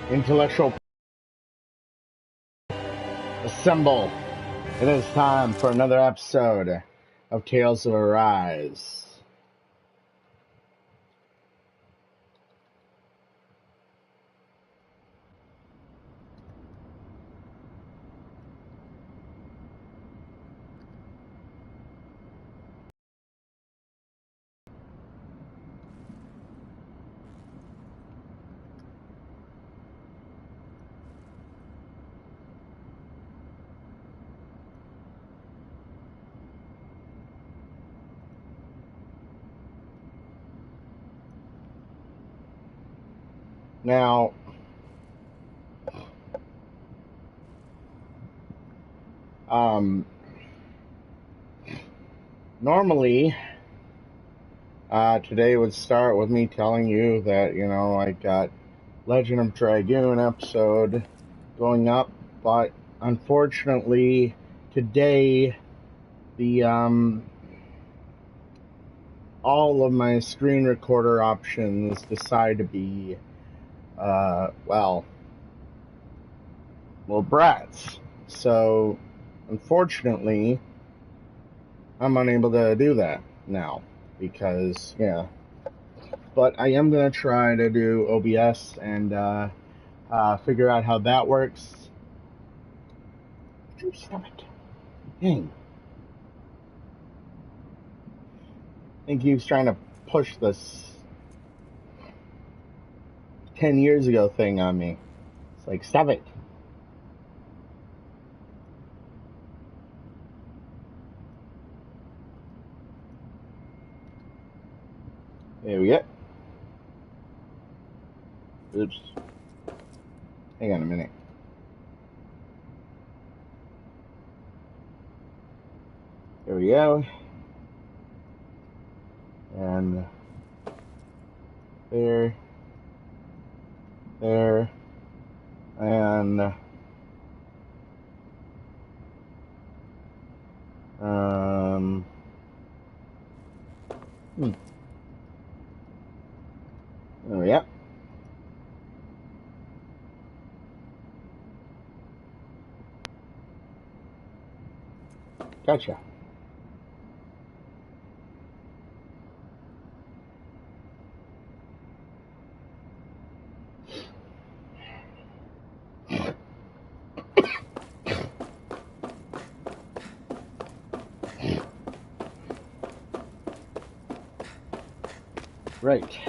Intellectual assemble. It is time for another episode of Tales of Arise. Now, normally, today would start with me telling you that, I got Legend of Dragoon episode going up, but unfortunately, today, all of my screen recorder options decide to be, brats. So, unfortunately, I'm unable to do that now because, But I am going to try to do OBS and figure out how that works. Stop it. Dang. I think he was trying to push this 10 years ago thing on me. It's like, stop it. There we go. Oops. Hang on a minute. There we go. And there. There. And there we go. Gotcha. Right.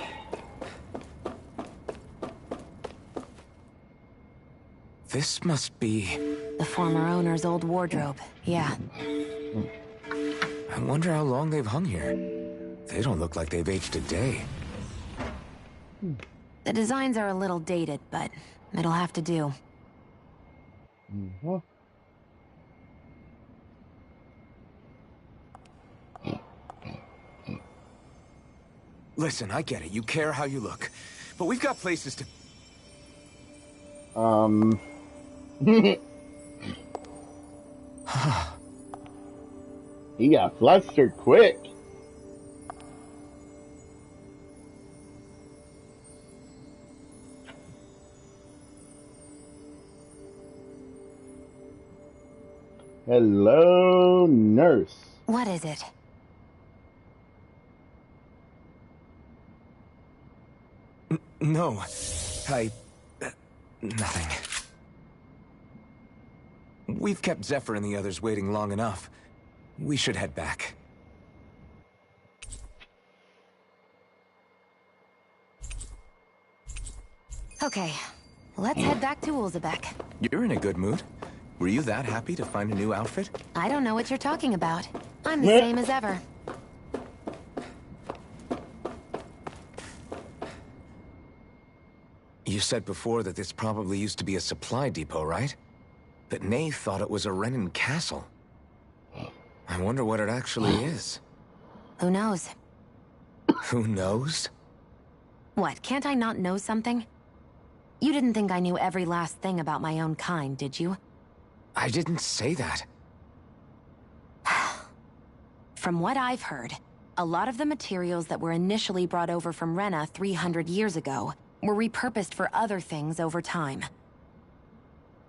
This must be... the former owner's old wardrobe, yeah. I wonder how long they've hung here. They don't look like they've aged a day. The designs are a little dated, but it'll have to do. Mm-hmm. Listen, I get it. You care how you look. But we've got places to... He got flustered quick. Hello, nurse. What is it? No. Nothing. We've kept Zephyr and the others waiting long enough. We should head back. Okay, let's head back to Ulzebek. You're in a good mood. Were you that happy to find a new outfit? I don't know what you're talking about. I'm the same as ever. You said before that this probably used to be a supply depot, right? That Nate thought it was a Renan castle. I wonder what it actually is. Who knows? Who knows? What, can't I not know something? You didn't think I knew every last thing about my own kind, did you? I didn't say that. From what I've heard, a lot of the materials that were initially brought over from Rena 300 years ago were repurposed for other things over time.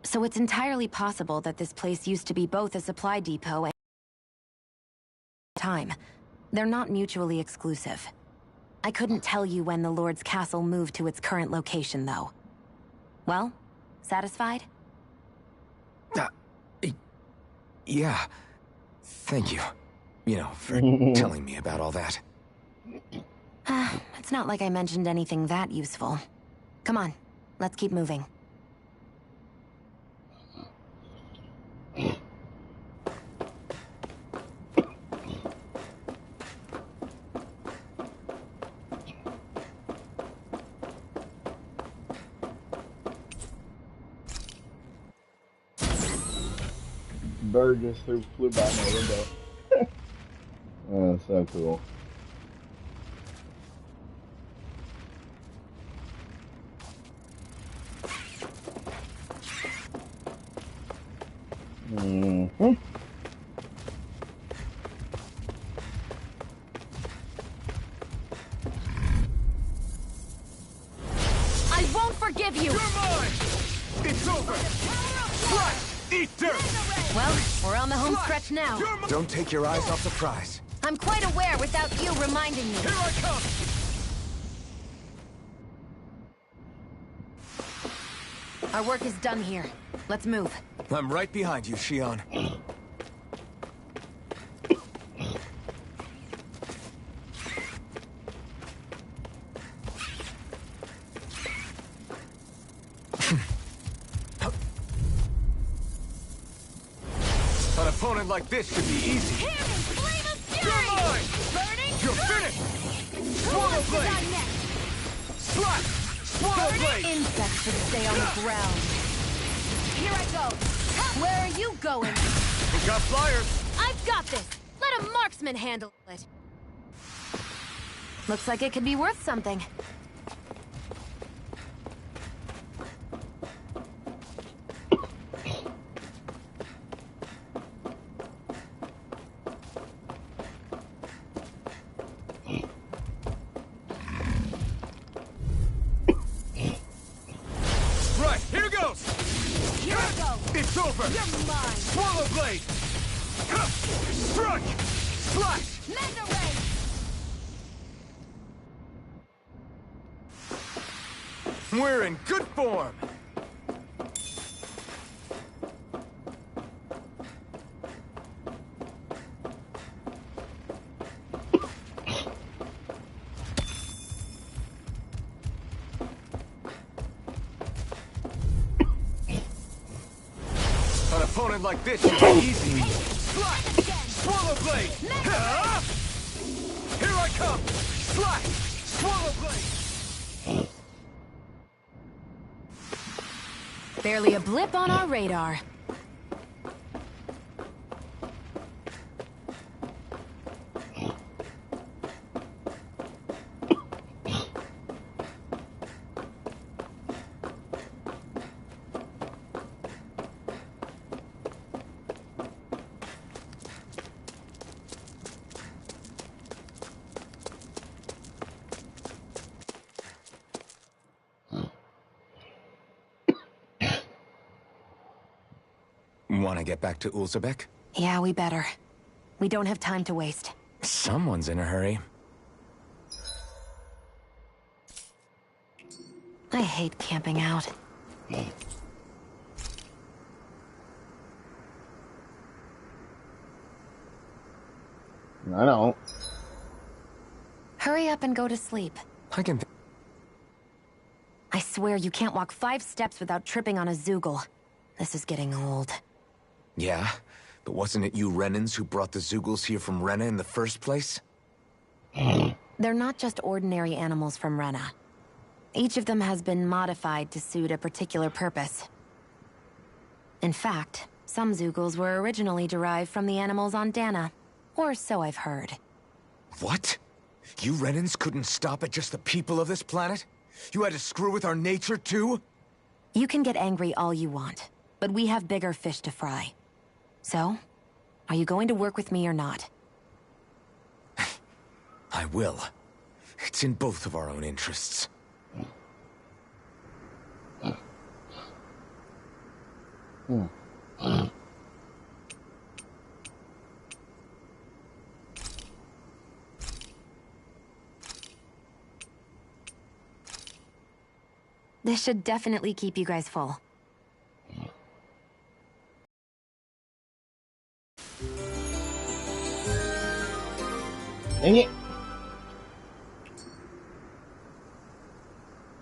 So it's entirely possible that this place used to be both a supply depot and time. They're not mutually exclusive. I couldn't tell you when the Lord's castle moved to its current location, though. Well, satisfied? Yeah. Thank you. You know, for telling me about all that. It's not like I mentioned anything that useful. Come on, let's keep moving. Bird just flew by my window. Oh, so cool. Mm-hmm. I won't forgive you! You're mine! It's over! Flush! Eat dirt! Well, we're on the home stretch now. Don't take your eyes off the prize. I'm quite aware without you reminding me. Here I come! Our work is done here. Let's move. I'm right behind you, Shion. An opponent like this should be easy. Here is Flame of Fury! You're mine! Burning! You're finished! Who Swallow wants to blade! die next? Slash! Swallow blade! Insects should stay on the ground. Here I go. Where are you going? We got flyers! I've got this. Let a marksman handle it. Looks like it could be worth something. Right, here goes! Here I go. It's over! You're mine. Swallow blade! Strike! Slash! Mega ray. We're in good form! An opponent like this should be easy. Slash! Swallow blade! Ah! Here I come! Slash! Swallow blade! Barely a blip on our radar. Want to get back to Ulzebek? Yeah, we better. We don't have time to waste. Someone's in a hurry. I hate camping out. I don't. Hurry up and go to sleep. I can... I swear you can't walk 5 steps without tripping on a Zoogle. This is getting old. Yeah? But wasn't it you Renans who brought the Zoogles here from Rena in the first place? They're not just ordinary animals from Rena. Each of them has been modified to suit a particular purpose. In fact, some Zoogles were originally derived from the animals on Dana. Or so I've heard. What? You Renans couldn't stop at just the people of this planet? You had to screw with our nature, too? You can get angry all you want, but we have bigger fish to fry. So, are you going to work with me or not? I will. It's in both of our own interests. Hmm. This should definitely keep you guys full. Dang it!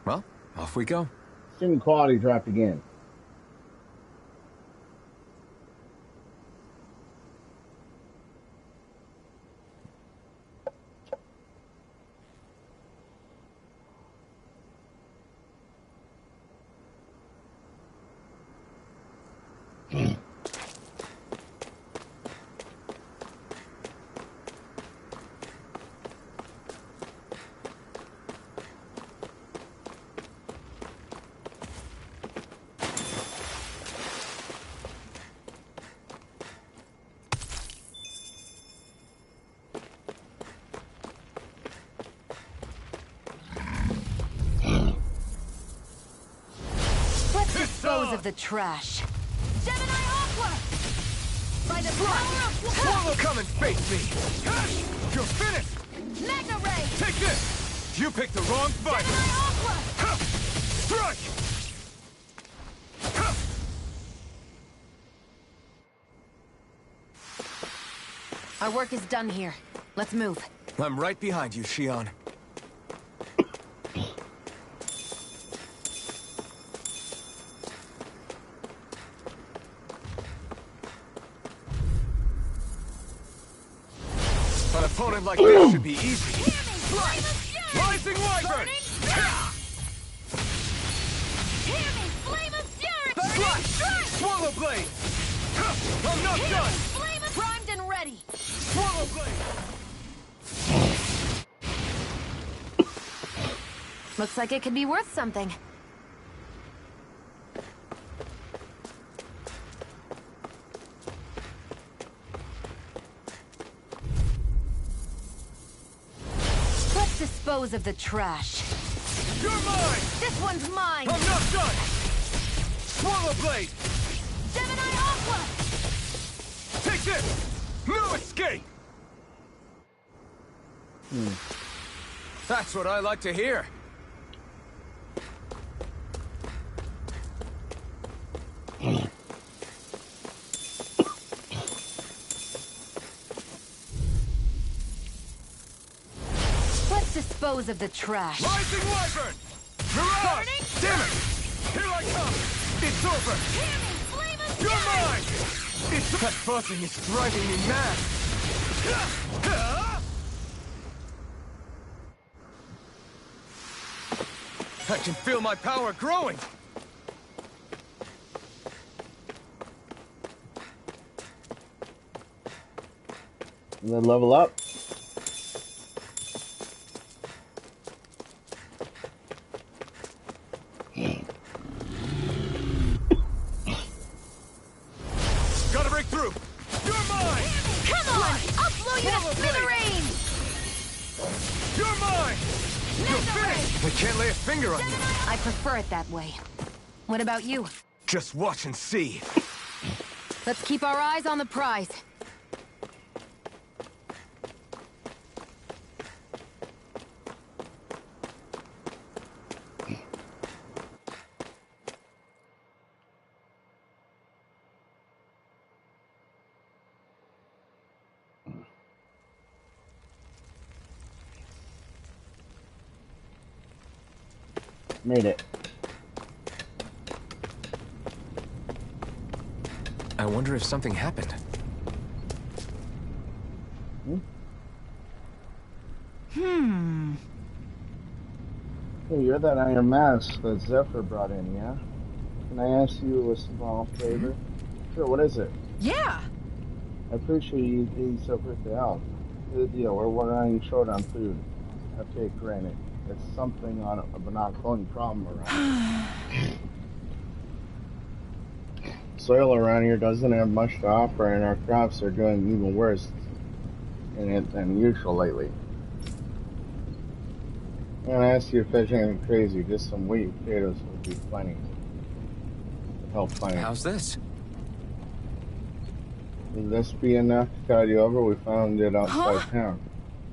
Well, off we go. Student quality dropped again. Dispose of the trash. Gemini Aqua! By the power of Swallow, come and face me! You're finished! Magna Ray! Take this! You picked the wrong fight! Gemini Aqua! Strike! Our work is done here. Let's move. I'm right behind you, Shion. An opponent like this should be easy. Rising Wyvern! Hear me! Flame of Fury! Slash! Swallow Blade! I'm not done! Flame of primed and ready! Swallow Blade! Looks like it could be worth something. Let's dispose of the trash. You're mine! This one's mine! I'm not done! Swallow Blade! Gemini Aqua! Take this! No escape! That's what I like to hear. Let's dispose of the trash. Rising Wyvern! Mirage! Damn it! Here I come! It's over! Hear me! Flame of You're Fury! mine! It's that buzzing is driving me mad! I can feel my power growing! And then level up. Gotta break through! You're mine! Come on! I'll blow you to smithereens! You're mine! You're finished! I can't lay a finger on you! I prefer it that way. What about you? Just watch and see. Let's keep our eyes on the prize. Made it. I wonder if something happened. Hey, you're that Iron Mask that Zephyr brought in, yeah? Can I ask you a small favor? Sure, what is it? Yeah! I appreciate you being so quick to help. Here's the deal, we're running short on food. I take it granted. It's something of an ongoing problem around here. Soil around here doesn't have much to offer, and our crops are doing even worse in it than usual lately. I'm gonna ask you if there's anything crazy. Just some wheat potatoes would be plenty. Help plenty. How's this? Will this be enough to tide you over? We found it outside town.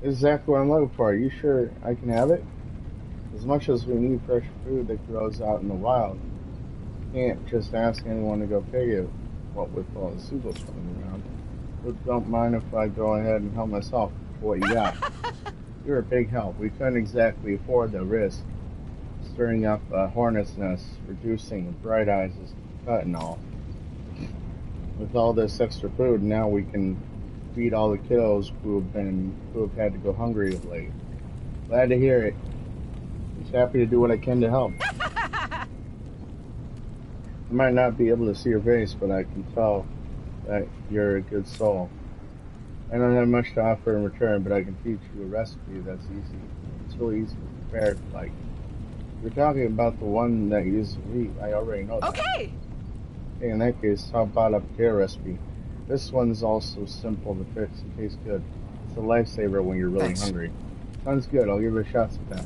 Exactly what I'm looking for. Are you sure I can have it? As much as we need fresh food that grows out in the wild, can't just ask anyone to go pick it, what with all the seagulls running around. But don't mind if I go ahead and help myself to what you got. You're a big help. We couldn't exactly afford the risk. Stirring up a hornet's nest, reducing Bright Eyes' cut and all. With all this extra food, now we can feed all the kiddos who have had to go hungry of late. Glad to hear it. Just happy to do what I can to help. I might not be able to see your face, but I can tell that you're a good soul. I don't have much to offer in return, but I can teach you a recipe that's easy. It's really easy to prepare, like. You're talking about the one that uses wheat. I already know that. Okay. Hey, in that case, how about a potato recipe? This one's also simple to fix and tastes good. It's a lifesaver when you're really hungry. Sounds good. I'll give it a shot sometime.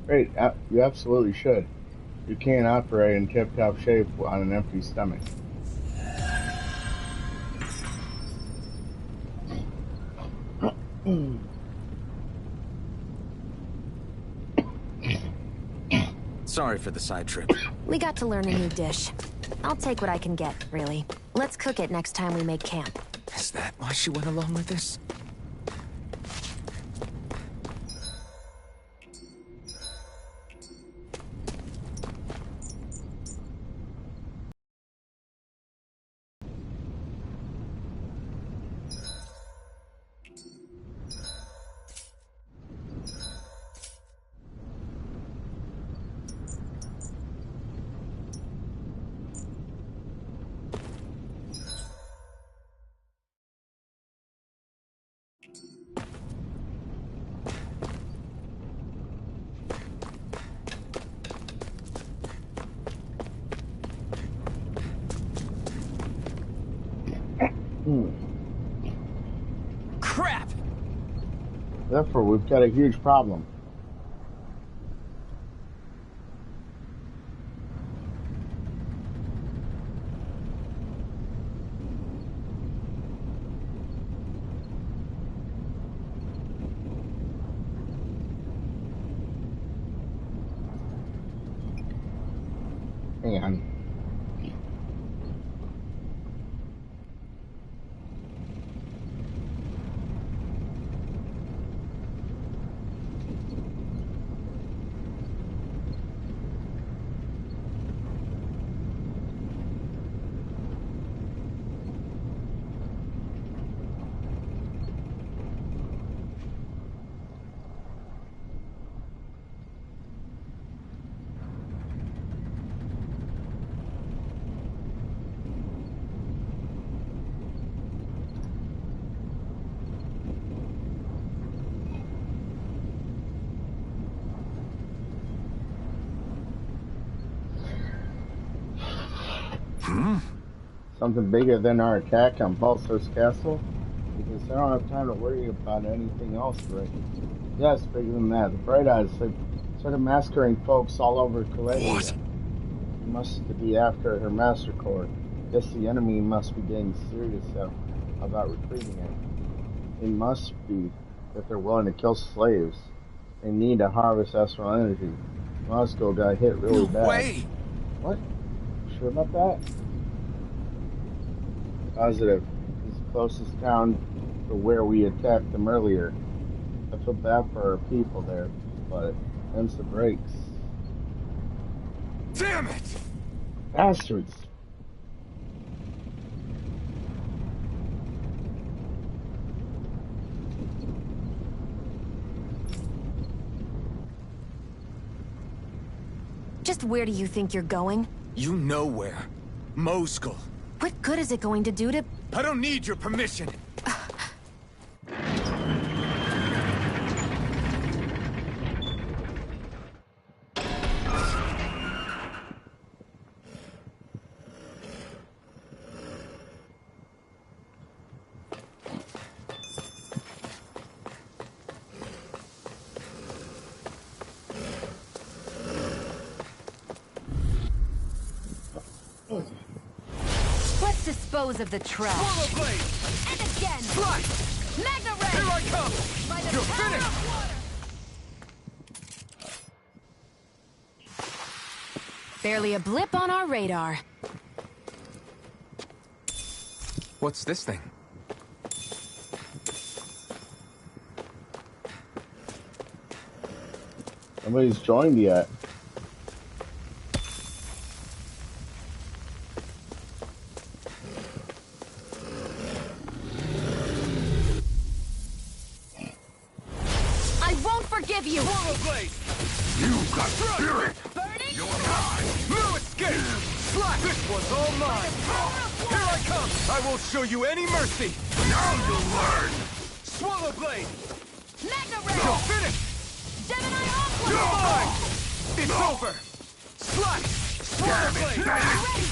Great. You absolutely should. You can't operate in tip-top shape on an empty stomach. Sorry for the side trip. We got to learn a new dish. I'll take what I can get, really. Let's cook it next time we make camp. Is that why she went along with this? Crap! Therefore, we've got a huge problem. Hang on. Something bigger than our attack on Balthazar's castle? Because I don't have time to worry about anything else right now. Yes, bigger than that. The Bright Eyes, they started massacring folks all over Caledia. What? It must be after her master core. Guess the enemy must be getting serious about retrieving it. It must be that they're willing to kill slaves. They need to harvest astral energy. Moscow got hit really bad. Way. What? Sure about that? Positive. It's the closest town to where we attacked them earlier. I feel bad for our people there, but hence the breaks. Damn it! Bastards! Just where do you think you're going? You know where. Moscow. What good is it going to do to... I don't need your permission. Let's just dispose of the trash. Swallow blade! And again! Slice! Magna Ray! Here I come! By the You're power finished! of water! Barely a blip on our radar. What's this thing? Nobody's joined yet. I won't forgive you! Swallow blade! You got spirit! Burning! You're mine! No escape! Slash! This one's all mine! Here I come! I won't show you any mercy! Now you'll learn! Swallow blade! Magna Ray! You're finished! Gemini Aqua! You're mine! It's over! Slice! Swallow blade! Ready!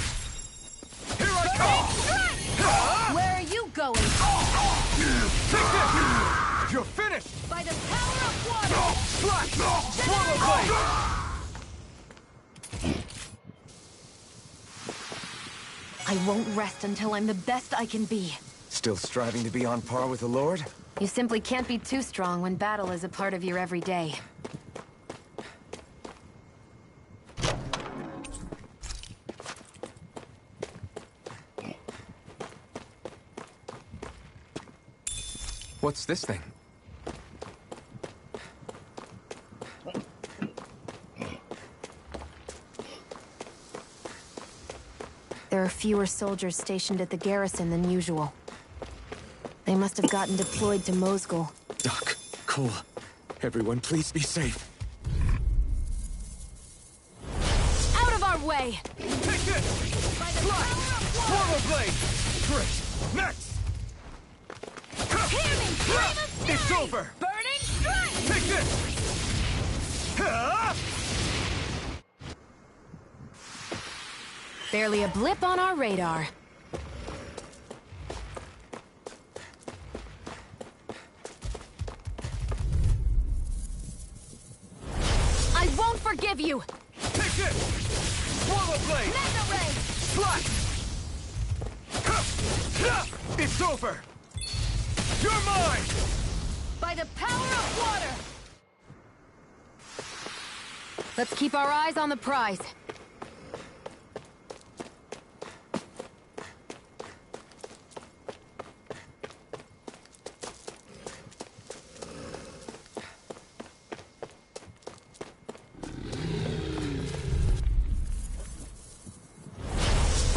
Here I come! Strike! Where are you going? Take this! You're finished! By the power of water! Slash! Swallow blade! I won't rest until I'm the best I can be. Still striving to be on par with the Lord? You simply can't be too strong when battle is a part of your everyday. What's this thing? There are fewer soldiers stationed at the garrison than usual. They must have gotten deployed to Mosgul. Doc, Cole, everyone please be safe. Out of our way! Take this! By the power of water! Swallow blade! Great! Next! Hear me! Flame of fury! It's over! Burning strike! Take this! Ah! Barely a blip on our radar. I won't forgive you! Take this! Swallow blade! Magna Ray! Slice! It's over! You're mine! By the power of water! Let's keep our eyes on the prize.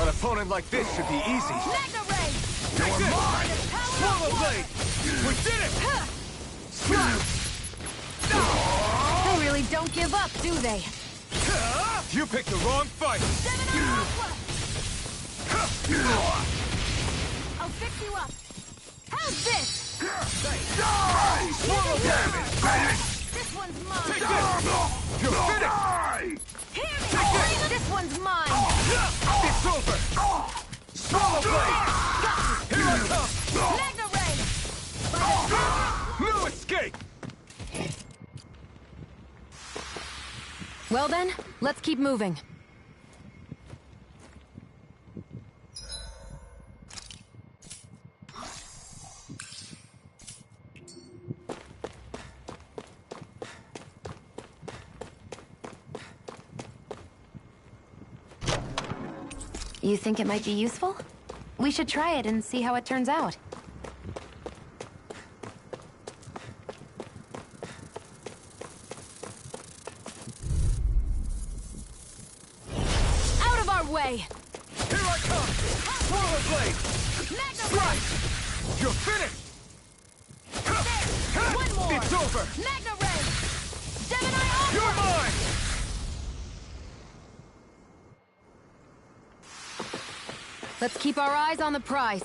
An opponent like this should be easy. Magna Ray! Take this! By the power Swallow of water! blade! We did it! Slice! They really don't give up, do they? You picked the wrong fight! Gemini Aqua! I'll fix you up! How's this? Swallow blade! This one's mine! Take this! You're finished! Hear me! Take this! This one's mine! It's over! Swallow blade! Here I come! Magna Ray! By the power! No escape! Well then, let's keep moving. You think it might be useful? We should try it and see how it turns out. Out of our way! Here I come! Swallow blade! Magna Ray! Slice! You're finished! One more! It's over! Magna Ray! Gemini Aqua! You're mine! Let's keep our eyes on the prize.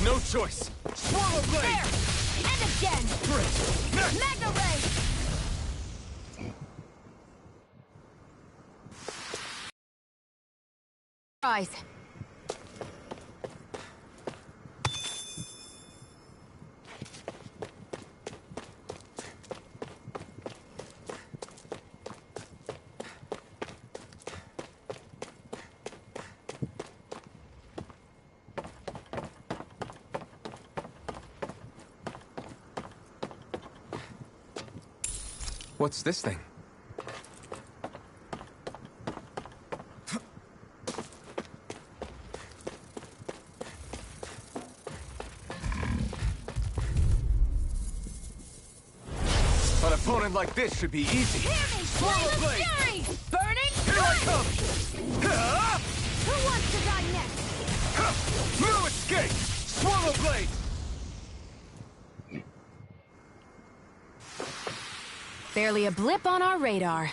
No choice! Swallow blade! There! And again! Great! Next! Magna Ray! Prize. What's this thing? An opponent like this should be easy. Hear me! Flame of fury! Burning Here I flame! come! Ah! Who wants to die next? No escape! Swallow blade! Barely a blip on our radar.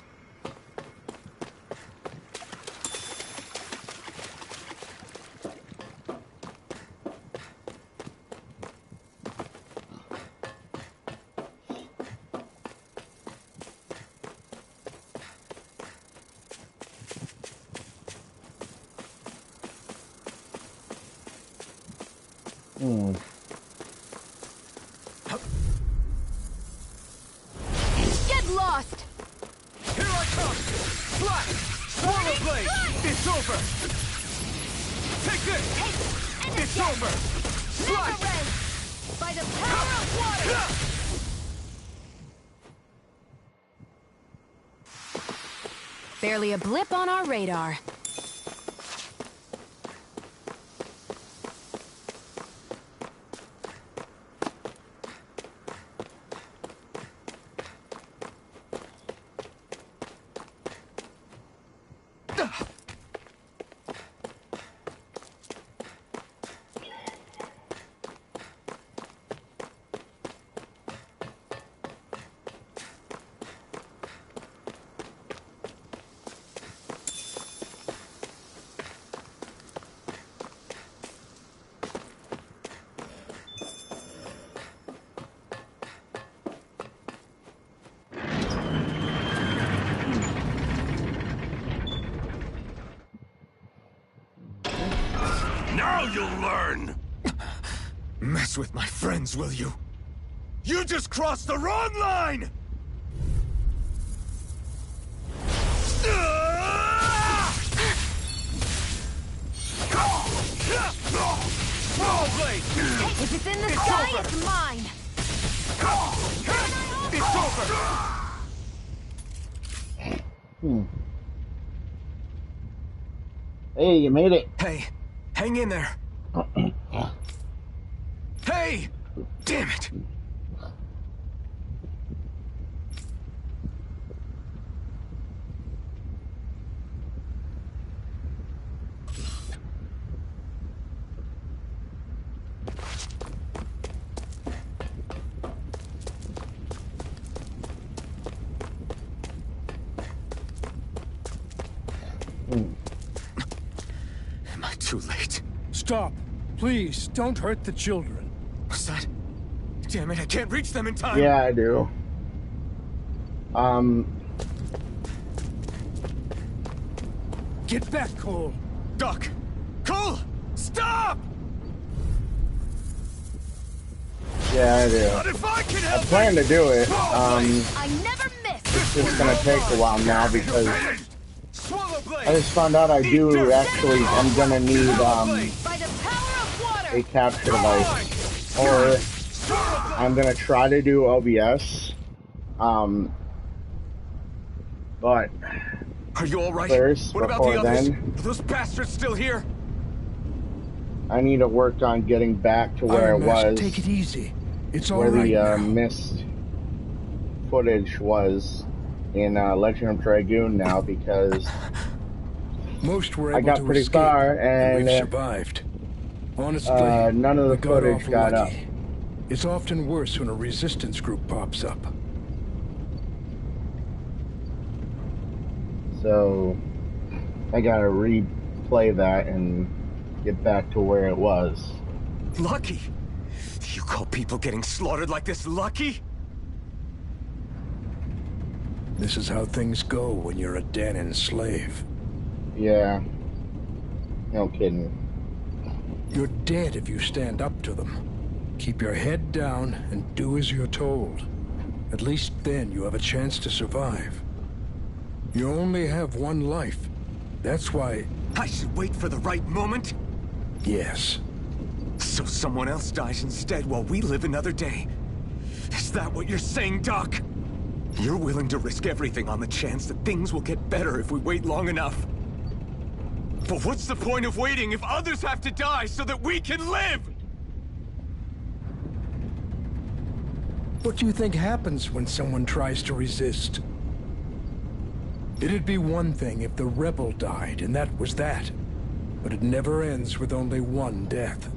Get lost! Here I come! Flash! Swallow blade! It's over! Take this! And It's again! over! Never Flash! rest! By the power of water! Barely a blip on our radar. Now you'll learn! Mess with my friends, will you? You just crossed the wrong line! Swallow blade! If it's in the It's sky, over. it's mine! It's over! Hey, you made it. Hey, hang in there. Hey! Damn it! Am I too late? Stop. Please, don't hurt the children. What's that? Damn it, I can't reach them in time! Yeah, I do. Get back, Cole. Doc! Cole! Stop! Yeah, I do. But if I can I help plan to do it. I never miss! It's just gonna take a while now because Swallow blade! I just found out I do actually. I'm gonna need By the power of water! a capture device, or I'm gonna try to do OBS. But Are you alright? first, What about the before others? then, Are those bastards still here? I need to work on getting back to where Iron it Mask, was, take it easy. It's all where right the now. missed footage was in Legend of Dragoon now, because Most were able I got to pretty escape, far, and we've survived. Honestly, none of the we got footage awful got up. lucky. It's often worse when a resistance group pops up. So I gotta replay that and get back to where it was. Lucky? You call people getting slaughtered like this lucky? This is how things go when you're a Danon slave. Yeah. No kidding. You're dead if you stand up to them. Keep your head down and do as you're told. At least then you have a chance to survive. You only have one life. That's why... I should wait for the right moment? Yes. So someone else dies instead while we live another day. Is that what you're saying, Doc? You're willing to risk everything on the chance that things will get better if we wait long enough. But what's the point of waiting if others have to die so that we can live? What do you think happens when someone tries to resist? It'd be one thing if the rebel died, and that was that. But it never ends with only one death.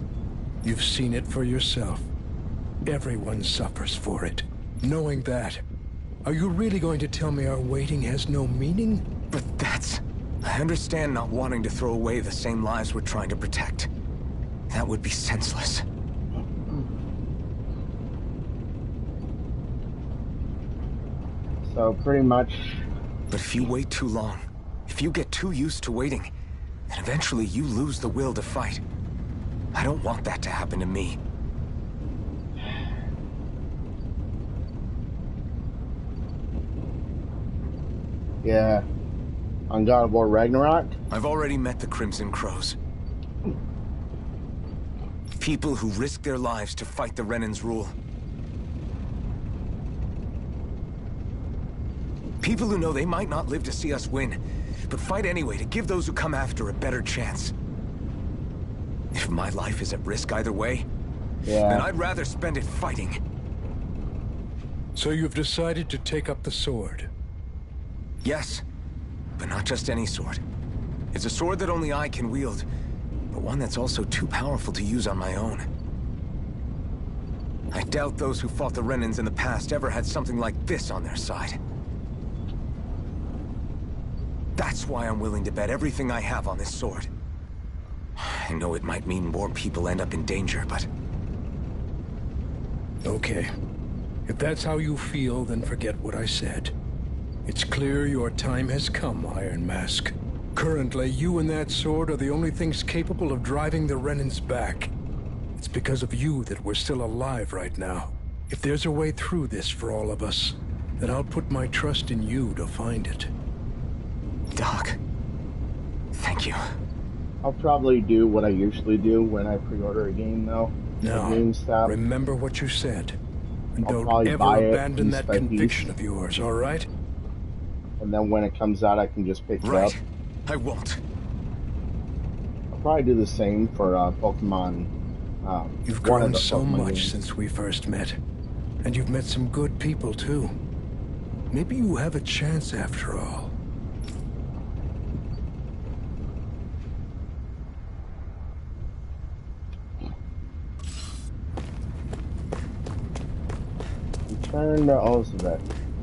You've seen it for yourself. Everyone suffers for it. Knowing that, are you really going to tell me our waiting has no meaning? But that's... I understand not wanting to throw away the same lives we're trying to protect. That would be senseless. So pretty much... But if you wait too long, if you get too used to waiting, then eventually you lose the will to fight. I don't want that to happen to me. Yeah. On God of War Ragnarok? I've already met the Crimson Crows. People who risk their lives to fight the Renan's rule. People who know they might not live to see us win, but fight anyway to give those who come after a better chance. If my life is at risk either way, then I'd rather spend it fighting. So you've decided to take up the sword? Yes, but not just any sword. It's a sword that only I can wield, but one that's also too powerful to use on my own. I doubt those who fought the Renans in the past ever had something like this on their side. That's why I'm willing to bet everything I have on this sword. I know it might mean more people end up in danger, but... Okay. If that's how you feel, then forget what I said. It's clear your time has come, Iron Mask. Currently, you and that sword are the only things capable of driving the Renans back. It's because of you that we're still alive right now. If there's a way through this for all of us, then I'll put my trust in you to find it. Doc, thank you. I'll probably do what I usually do when I pre-order a game, though. Now, GameStop. remember what you said. And I'll don't ever buy it abandon piece that by conviction piece. of yours, all right? And then when it comes out, I can just pick it up. Right. I won't. I'll probably do the same for Pokemon. You've one of grown the so Pokemon much games. since we first met. And you've met some good people, too. Maybe you have a chance after all. Return to Ozvik.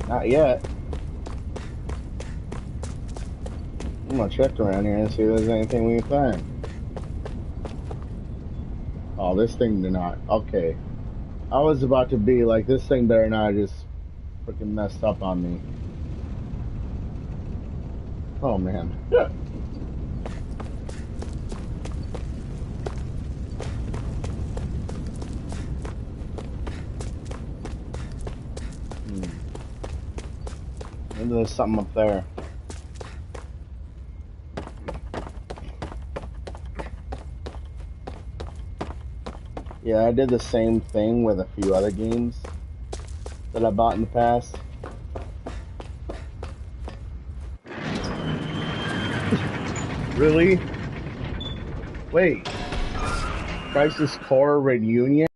Not yet. I'm gonna check around here and see if there's anything we can find. Oh, this thing did not. Okay. I was about to be like, this thing better not just freaking messed up on me. Oh, man. Maybe there's something up there. Yeah, I did the same thing with a few other games that I bought in the past. Really? Wait. Crisis Core Reunion?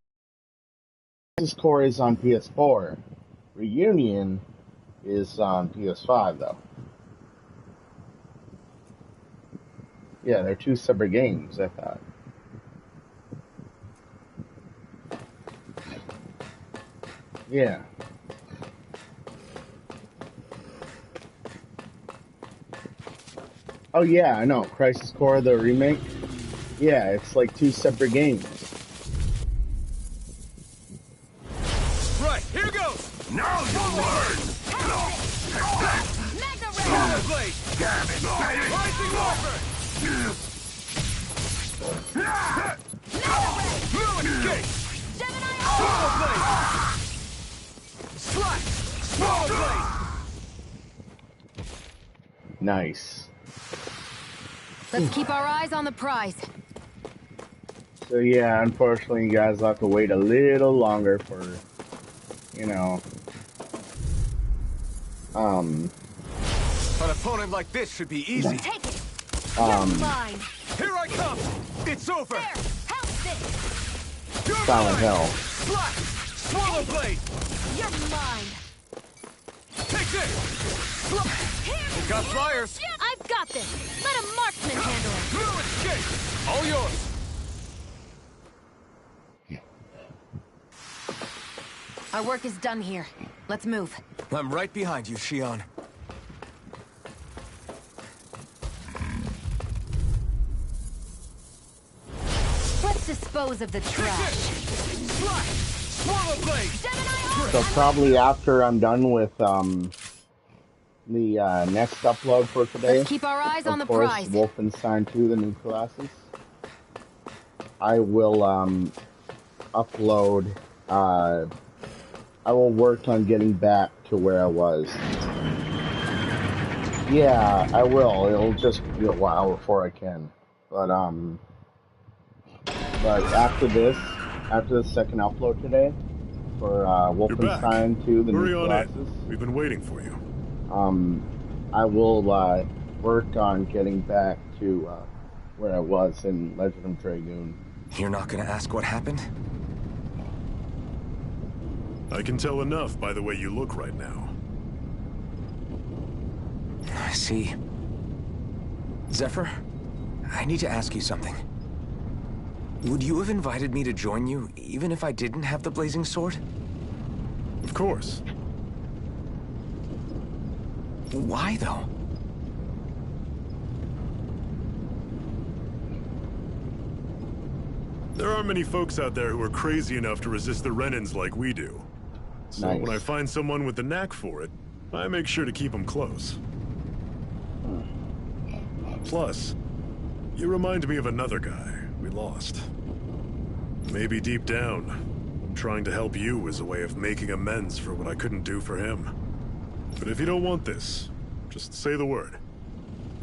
Crisis Core is on PS4. Reunion is on PS5, though. Yeah, they're two separate games, I thought. Yeah. Oh yeah, I know. Crisis Core, the remake. Yeah, it's like two separate games. Right, here goes! Now you learn! Mega Power Ray! Blade! Damn it! Rising Warfare! Fluid Escape! Gemini Power Blade! Slash! Power Blade! Nice. Let's keep our eyes on the prize. So yeah, unfortunately, you guys will have to wait a little longer for, you know, An opponent like this should be easy. Take it. You're mine. Here I come. It's over. There. Help this. You're Silent mine. Hill. Slash. Swallow blade. You're mine. Take this. You got flyers. I've got this. Let a marksman handle it. No escape. All yours. Our work is done here. Let's move. I'm right behind you, Shion. Let's dispose of the trash. Slash. Swallow blade. So probably after I'm done with the next upload for today. Let's keep our eyes on the Of course, prize. Wolfenstein 2, the new classes. I will upload. I will work on getting back to where I was. Yeah, I will. It'll just be a while before I can. But after this, after the second upload today for Wolfenstein 2, the new classes. We've been waiting for you. I will work on getting back to where I was in Legend of Dragoon. You're not gonna ask what happened? I can tell enough by the way you look right now. I see. Zephyr, I need to ask you something. Would you have invited me to join you, even if I didn't have the blazing sword? Of course. Why, though? There aren't many folks out there who are crazy enough to resist the Renans like we do. So Nice. when I find someone with the knack for it, I make sure to keep them close. Plus, you remind me of another guy we lost. Maybe deep down, trying to help you is a way of making amends for what I couldn't do for him. But if you don't want this, just say the word.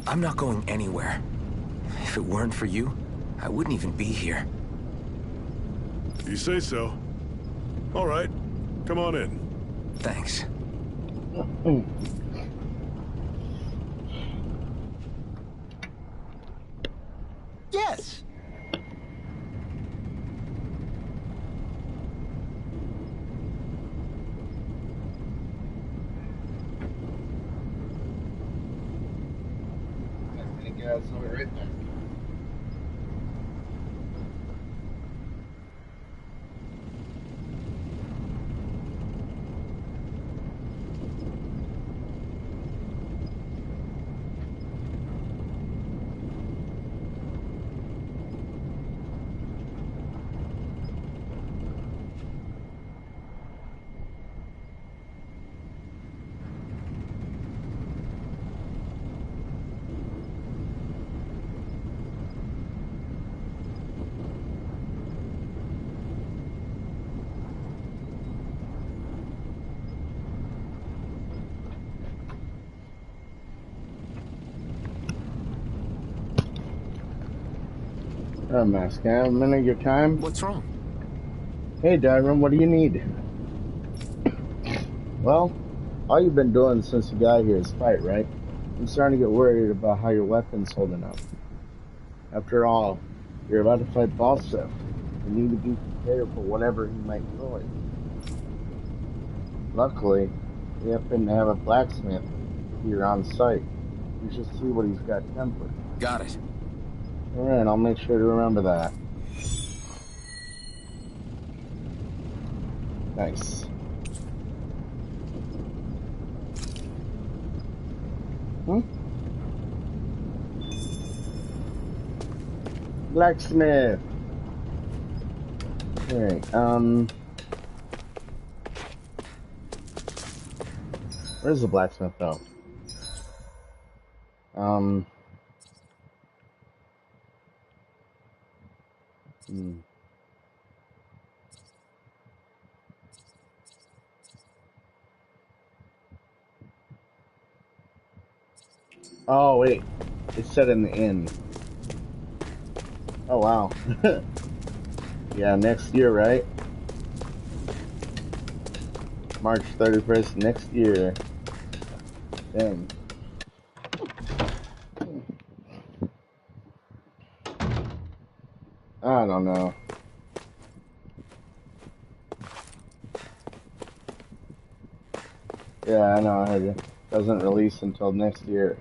I'm not going anywhere. If it weren't for you, I wouldn't even be here. If you say so. All right, come on in. Thanks. Yes. Right there. Mask, can I have a minute of your time? What's wrong? Hey, Dyron, what do you need? Well, all you've been doing since you got here is fight, right? I'm starting to get worried about how your weapon's holding up. After all, you're about to fight Balsef. You need to be prepared for whatever he might throw at you. Luckily, we happen to have a blacksmith here on site. You should see what he's got tempered. Got it. Alright, I'll make sure to remember that. Nice. Blacksmith! Alright, where's the blacksmith though? Oh, wait. It said in the inn. Oh, wow. Yeah, next year, right? March 31st next year. Dang. I don't know. Yeah, I know. It doesn't release until next year.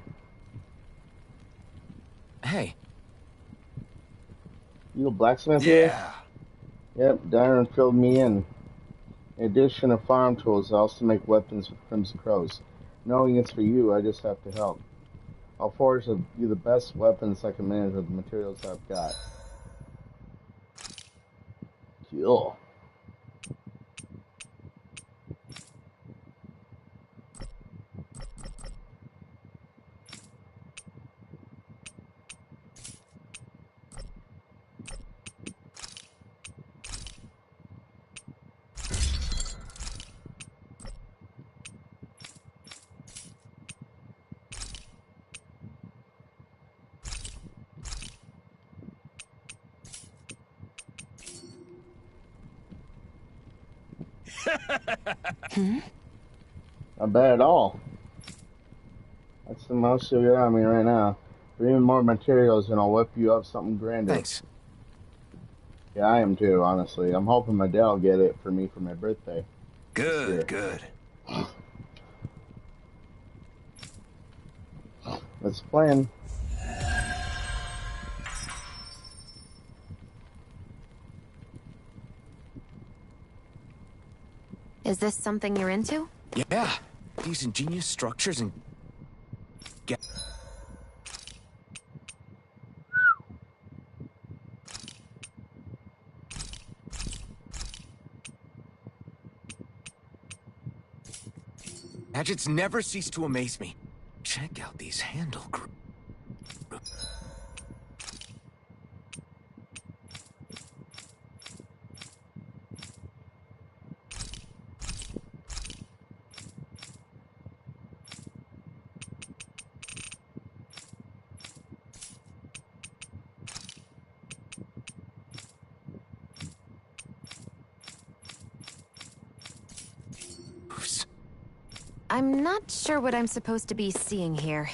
Hey. You a blacksmith here? Yep, Darren filled me in. In addition to farm tools, I also make weapons with Crimson Crows. Knowing it's for you, I just have to help. I'll forge you the best weapons I can manage with the materials I've got. Cool. Not bad at all. That's the most you'll get on me right now. For even more materials and I'll whip you up something grander. Thanks. Yeah, I am too, honestly. I'm hoping my dad will get it for me for my birthday. Good, good. That's the plan. Is this something you're into? Yeah. These ingenious structures and... gadgets never cease to amaze me. Check out these handle grooves. I'm not sure what I'm supposed to be seeing here.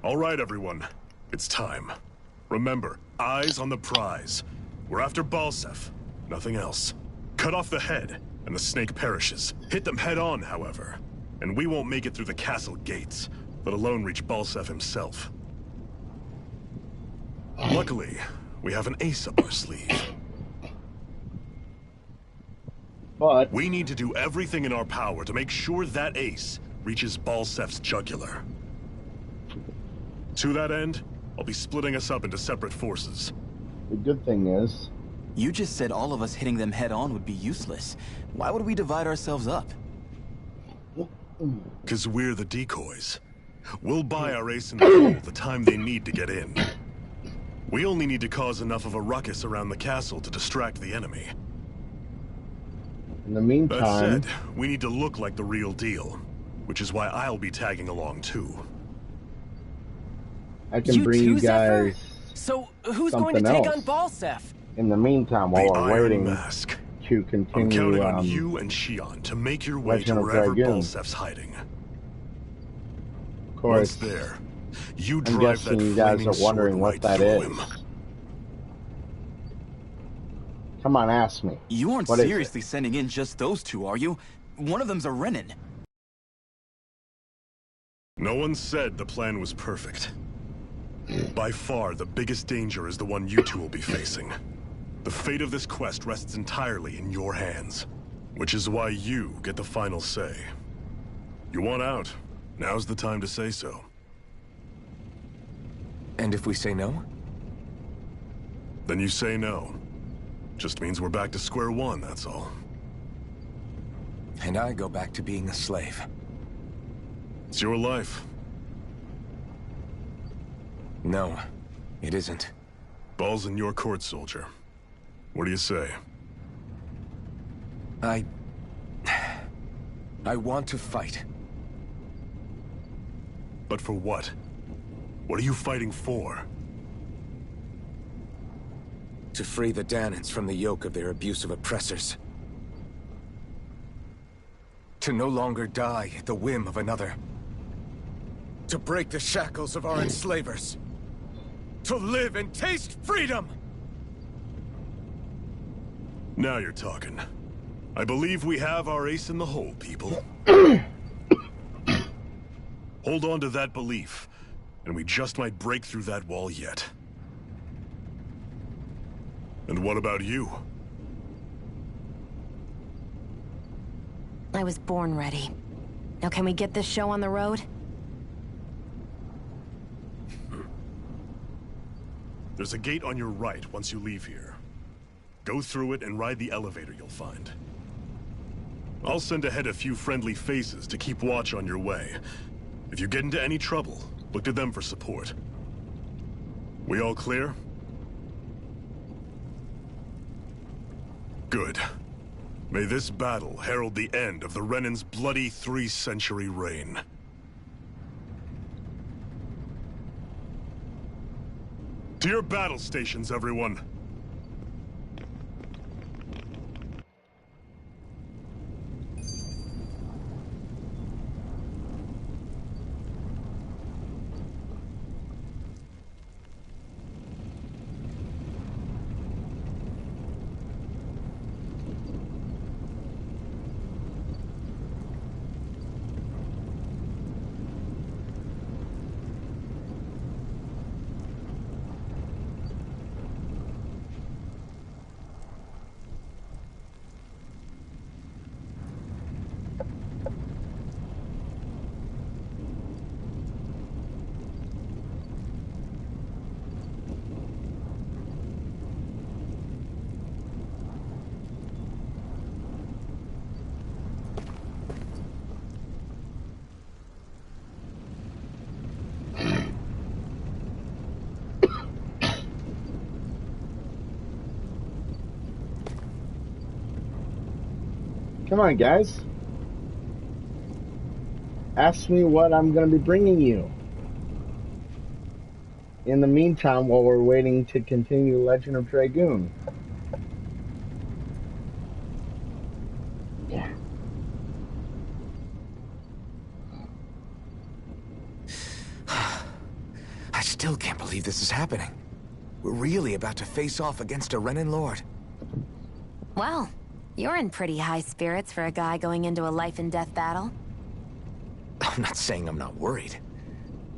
All right, everyone. It's time. Remember, eyes on the prize. We're after Balsef, nothing else. Cut off the head, and the snake perishes. Hit them head on, however, and we won't make it through the castle gates, let alone reach Balsef himself. Luckily, we have an ace up our sleeve. But we need to do everything in our power to make sure that ace reaches Balsef's jugular. To that end, I'll be splitting us up into separate forces. The good thing is... You just said all of us hitting them head-on would be useless. Why would we divide ourselves up? 'Cause we're the decoys. We'll buy our ace in the hole the time they need to get in. We only need to cause enough of a ruckus around the castle to distract the enemy. In the meantime... That said, we need to look like the real deal, which is why I'll be tagging along too. I can bring you guys So who's going to take on Balsef? In the meantime, while we're waiting Mask. to continue, I'm counting on you and Shion to make your way to wherever Balsef's hiding. Of course, once there, you I'm drive guessing that you guys are wondering what that is. him. Come on, ask me. You aren't What seriously sending in just those two, are you? One of them's a Renin. No one said the plan was perfect. By far, the biggest danger is the one you two will be facing. The fate of this quest rests entirely in your hands, which is why you get the final say. You want out, now's the time to say so. And if we say no? Then you say no. Just means we're back to square one, that's all. And I go back to being a slave. It's your life. No, it isn't. Ball's in your court, soldier. What do you say? I want to fight. But for what? What are you fighting for? To free the Danans from the yoke of their abusive oppressors. To no longer die at the whim of another. To break the shackles of our enslavers. To live and taste freedom! Now you're talking. I believe we have our ace in the hole, people. Hold on to that belief, and we just might break through that wall yet. And what about you? I was born ready. Now can we get this show on the road? There's a gate on your right once you leave here. Go through it and ride the elevator you'll find. I'll send ahead a few friendly faces to keep watch on your way. If you get into any trouble, look to them for support. We all clear? Good. May this battle herald the end of the Renan's bloody 3-century reign. To your battle stations, everyone! Come on, guys. Ask me what I'm going to be bringing you. In the meantime, while we're waiting to continue Legend of Dragoon. Yeah. I still can't believe this is happening. We're really about to face off against a Renan Lord. Well, you're in pretty high spirits for a guy going into a life-and-death battle. I'm not saying I'm not worried.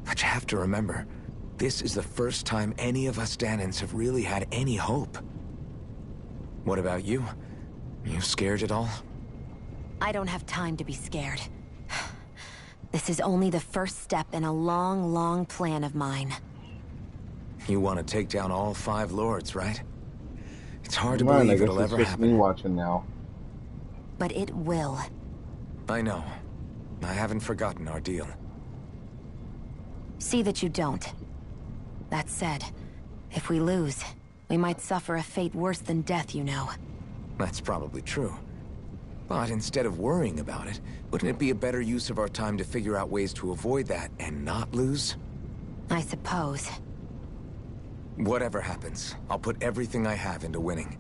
But you have to remember, this is the first time any of us Danans have really had any hope. What about you? Are you scared at all? I don't have time to be scared. This is only the first step in a long, long plan of mine. You want to take down all 5 lords, right? It's hard to believe it'll ever happen. It's just me watching now. But it will. I know. I haven't forgotten our deal. See that you don't. That said, if we lose, we might suffer a fate worse than death, you know. That's probably true. But instead of worrying about it, wouldn't it be a better use of our time to figure out ways to avoid that and not lose? I suppose. Whatever happens, I'll put everything I have into winning.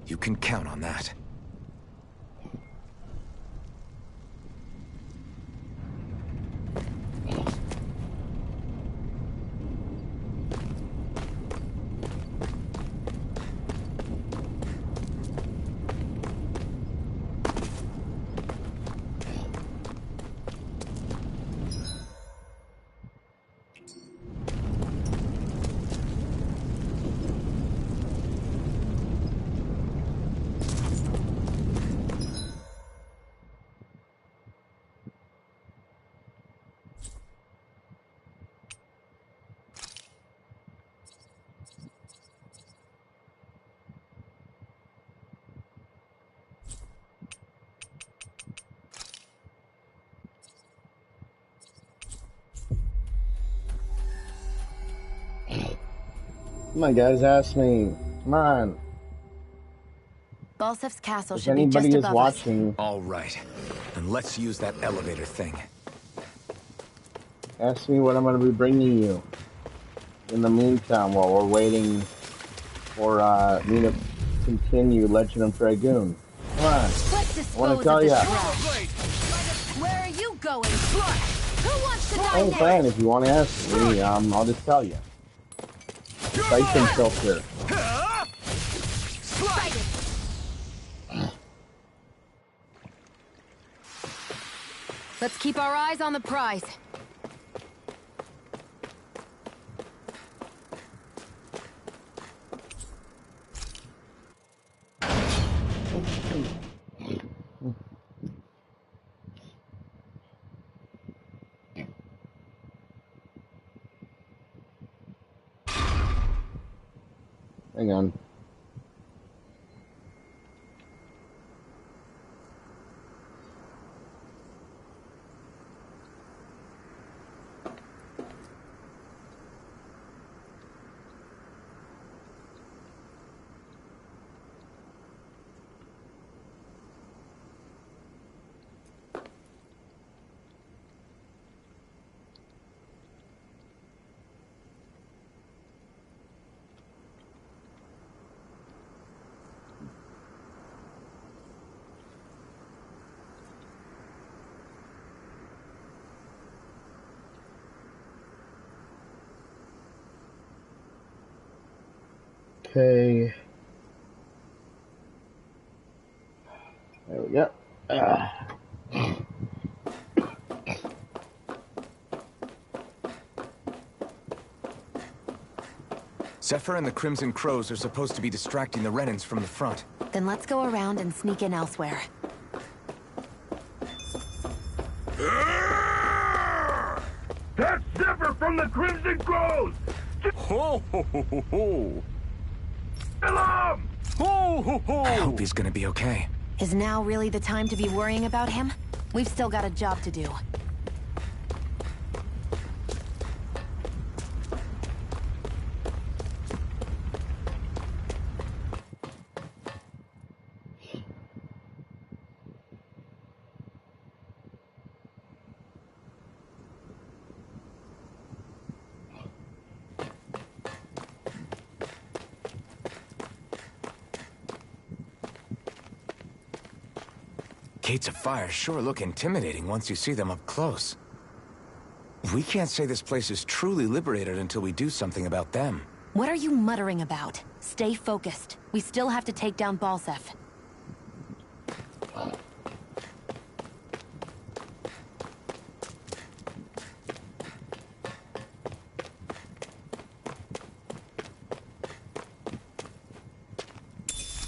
You can count on that. Come on, guys, ask me. Come on. Balsef's castle If should be just anybody is above watching, All right. Then let's use that elevator thing. ask me what I'm going to be bringing you. In the meantime, while we're waiting for me to continue Legend of Dragoon. Come on. Let's I want to dispose tell of you. this trash. Where are you going? Who wants to die Hey, next? fine, if you want to ask me, I'll just tell you. Tyson filter. Let's keep our eyes on the prize. Hang on. Okay. There we go. Zephyr and the Crimson Crows are supposed to be distracting the Renans from the front. Then let's go around and sneak in elsewhere. That's Zephyr from the Crimson Crows! Ho ho ho ho ho! Kill him! Ho ho ho! I hope he's gonna be okay. Is now really the time to be worrying about him? We've still got a job to do. Gates of fire sure look intimidating once you see them up close. We can't say this place is truly liberated until we do something about them. What are you muttering about? Stay focused. We still have to take down Balsef.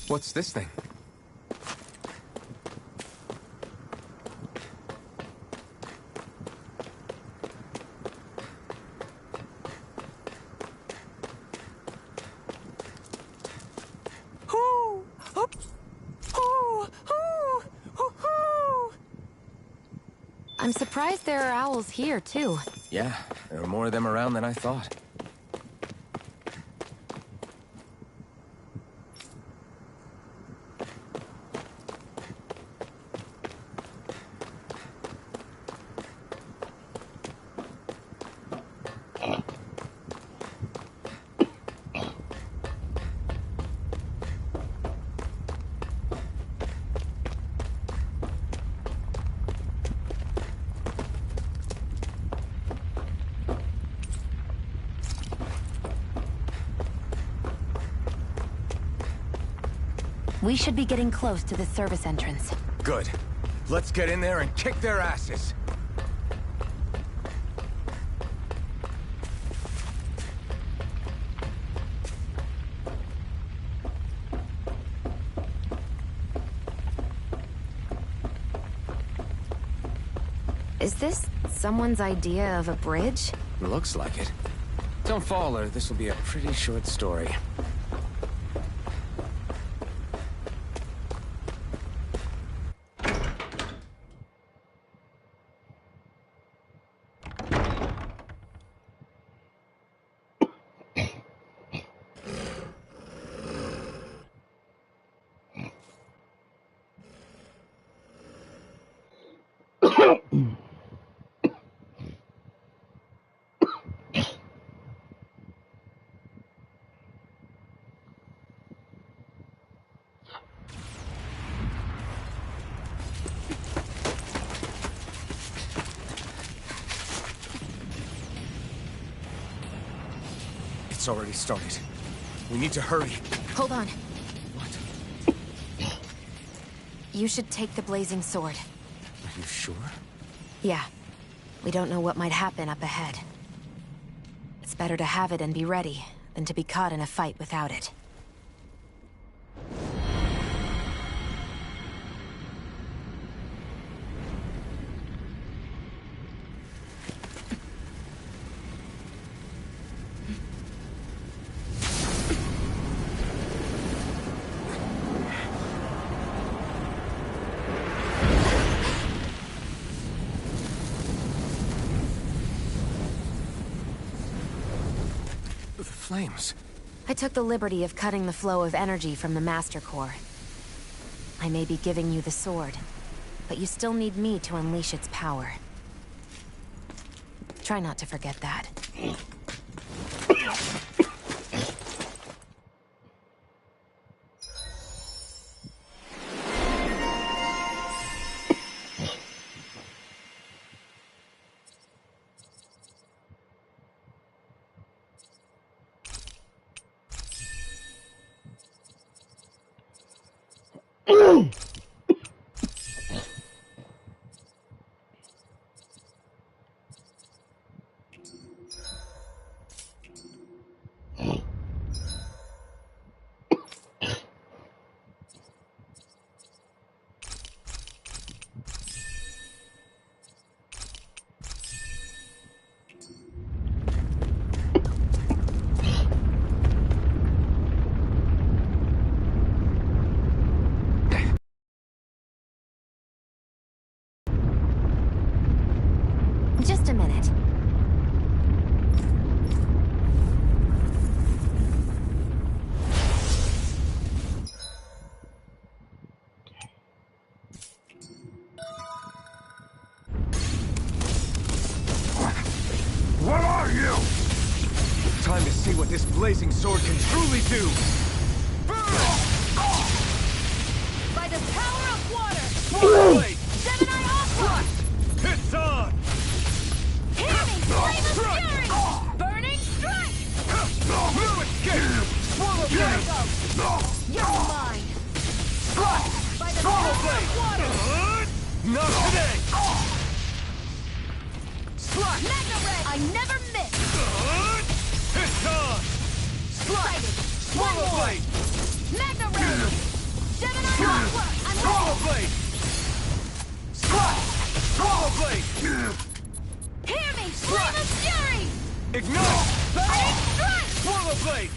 What's this thing? I'm surprised there are owls here, too. Yeah, there are more of them around than I thought. We should be getting close to the service entrance. Good. Let's get in there and kick their asses. Is this someone's idea of a bridge? Looks like it. Don't fall or this will be a pretty short story. It's already started. We need to hurry. Hold on. What? You should take the blazing sword. Are you sure? Yeah. We don't know what might happen up ahead. It's better to have it and be ready than to be caught in a fight without it. Flames. I took the liberty of cutting the flow of energy from the Master Core. I may be giving you the sword, but you still need me to unleash its power. Try not to forget that. Just a minute. What are you? Time to see what this blazing sword can truly do. By the power of water! Blade! Seven-Eye Aqua! It's on! Hear me! Flame of Fury! Burning Strike! No escape! Swallow Here I blade! go! You're mine! By the power of water! Not today! Slash! Mega Red! I never miss! It's on! Slide! Swallow blade! Mega Red! Seven-Eye Aqua! I'm Swallow ready! blade! Slash! Swallow blade! Hear me! Flame of Fury! Ignite! Burning Strike! Swallow blade!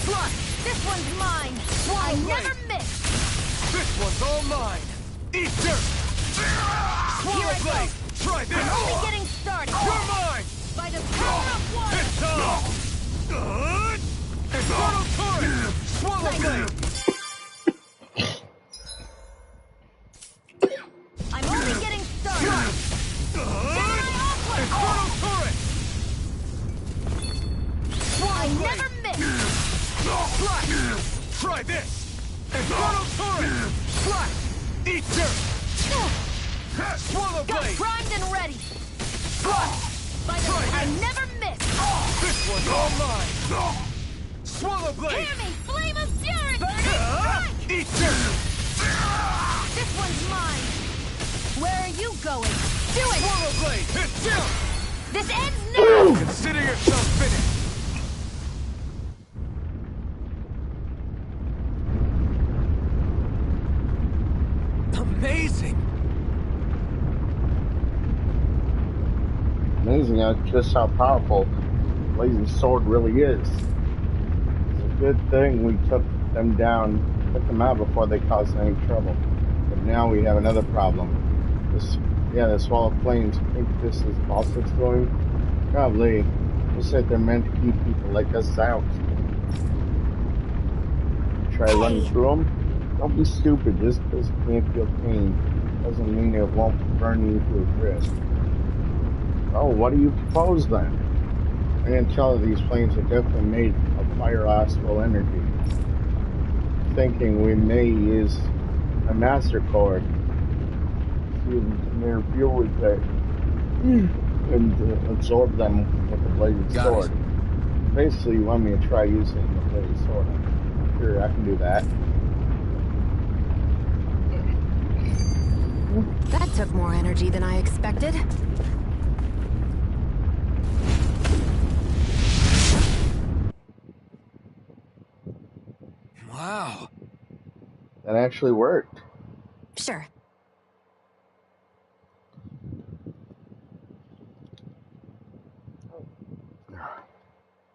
Slash! This one's mine! I never miss! This one's all mine! Eat dirt! Swallow Here I go. blade! Try this! I'm only getting started! You're mine! By the power of water! It's on! Infernal Torrent! Swallow blade! I'm only getting started! Infernal Torrent! I never miss! Slash! Try this! Infernal Torrent! Slash! Eat dirt! Swallow Got blade! primed and ready! Slash! By the I never miss! This one's all mine! Swallow blade! Hear me! Flame of Fury! Burning Strike! Eat dirt! This one's mine! Where are you going? Do it! Swallow blade! Hit down! This ends now! Consider yourself finished! Amazing! Amazing just how powerful Blazing Sword really is. It's a good thing we took them down, took them out before they caused any trouble. But now we have another problem. The Swallow Flames think this is all it's going. Probably. Looks like they're meant to keep people like us out. Try running through them? Don't be stupid. Just because you can't feel pain doesn't mean it won't burn you to a crisp. Oh, what do you propose then? I can tell that these flames are definitely made of fire astral energy. Thinking we may use a master core to interfere with that and absorb them with the blazing sword. Basically, you want me to try using the blade sword. Sure, I can do that. That took more energy than I expected. Wow. That actually worked. Sure.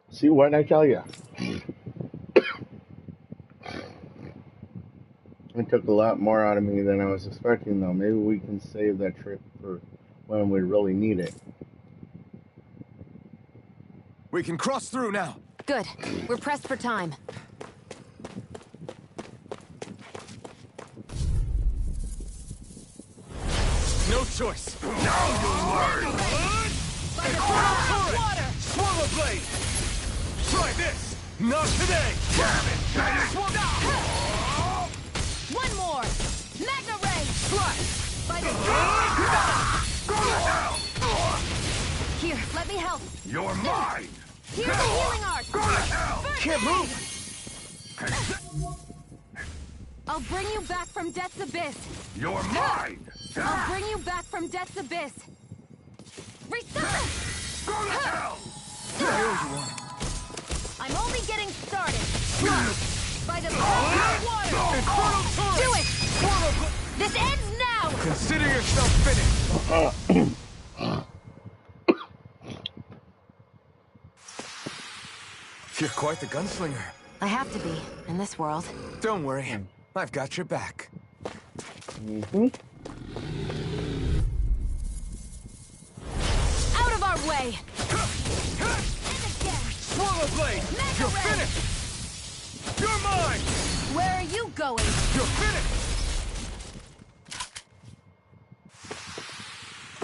See, what did I tell you? It took a lot more out of me than I was expecting, though. Maybe we can save that trip for when we really need it. We can cross through now. Good. We're pressed for time. No choice. Now you'll learn. Water. Swallow blade. Try this. Not today. Damn it. One more. Magna ray. Flash. By the Go to hell! Here, let me help. You're mine! Here's the healing art. Go to hell! First Can't aid. move. I'll bring you back from Death's Abyss. You're mine! I'll bring you back from Death's Abyss. Resurface! Go to hell! I'm only getting started. By the power of water. Infernal torrent. Do it! This ends now! Consider yourself finished. You're quite the gunslinger. I have to be, in this world. Don't worry. I've got your back. Out of our way! Swallow blade! You're finished! You're mine! Where are you going? You're finished!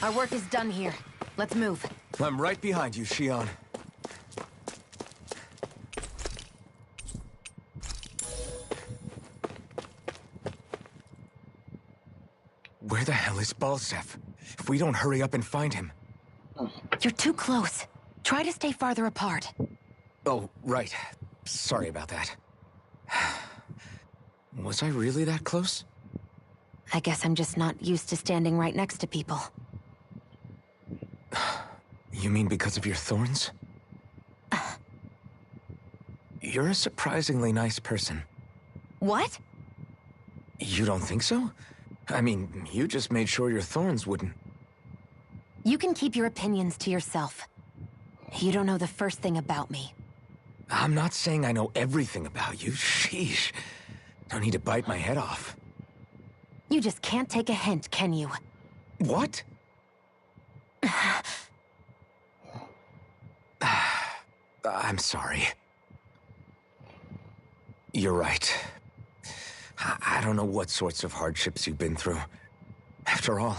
Our work is done here. Let's move. I'm right behind you, Shion. Where the hell is Balsef? If we don't hurry up and find him... You're too close. Try to stay farther apart. Oh, right. Sorry about that. Was I really that close? I guess I'm just not used to standing right next to people. You mean because of your thorns? You're a surprisingly nice person. What? You don't think so? I mean, you just made sure your thorns wouldn't... You can keep your opinions to yourself. You don't know the first thing about me. I'm not saying I know everything about you. Sheesh. No need to bite my head off. You just can't take a hint, can you? What? I'm sorry. You're right. I don't know what sorts of hardships you've been through. After all,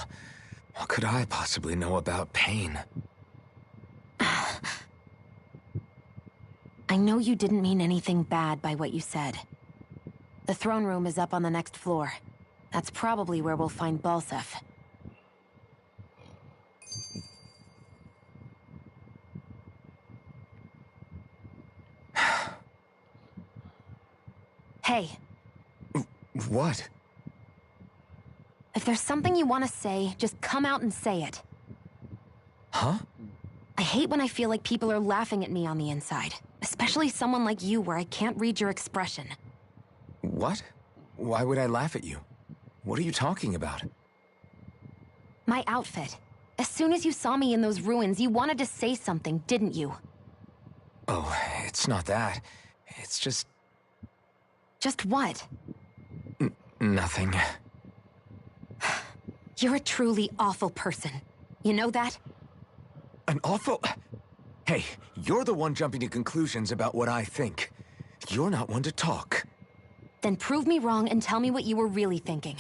what could I possibly know about pain? I know you didn't mean anything bad by what you said. The throne room is up on the next floor. That's probably where we'll find Balsef. Hey. What? If there's something you want to say, just come out and say it. Huh? I hate when I feel like people are laughing at me on the inside. Especially someone like you where I can't read your expression. What? Why would I laugh at you? What are you talking about? My outfit. As soon as you saw me in those ruins, you wanted to say something, didn't you? Oh, it's not that. It's just... Just what? Nothing. You're a truly awful person. You know that? An awful... Hey, you're the one jumping to conclusions about what I think. You're not one to talk. Then prove me wrong and tell me what you were really thinking.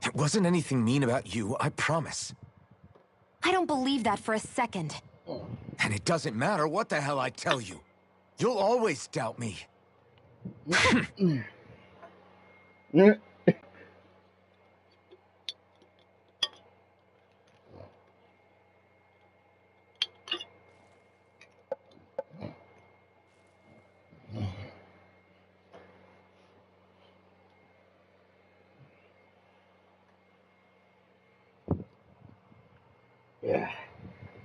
It wasn't anything mean about you, I promise. I don't believe that for a second. And it doesn't matter what the hell I tell you. You'll always doubt me.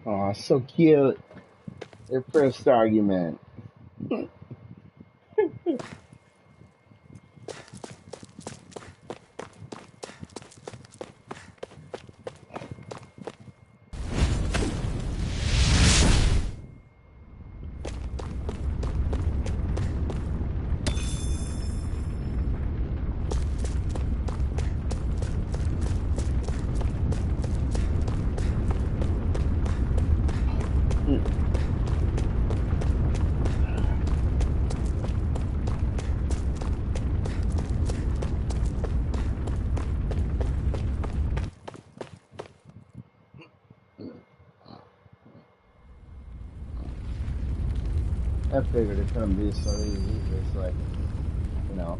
Aw, so cute. Their first argument. I figured it couldn't be so easy, just like, you know.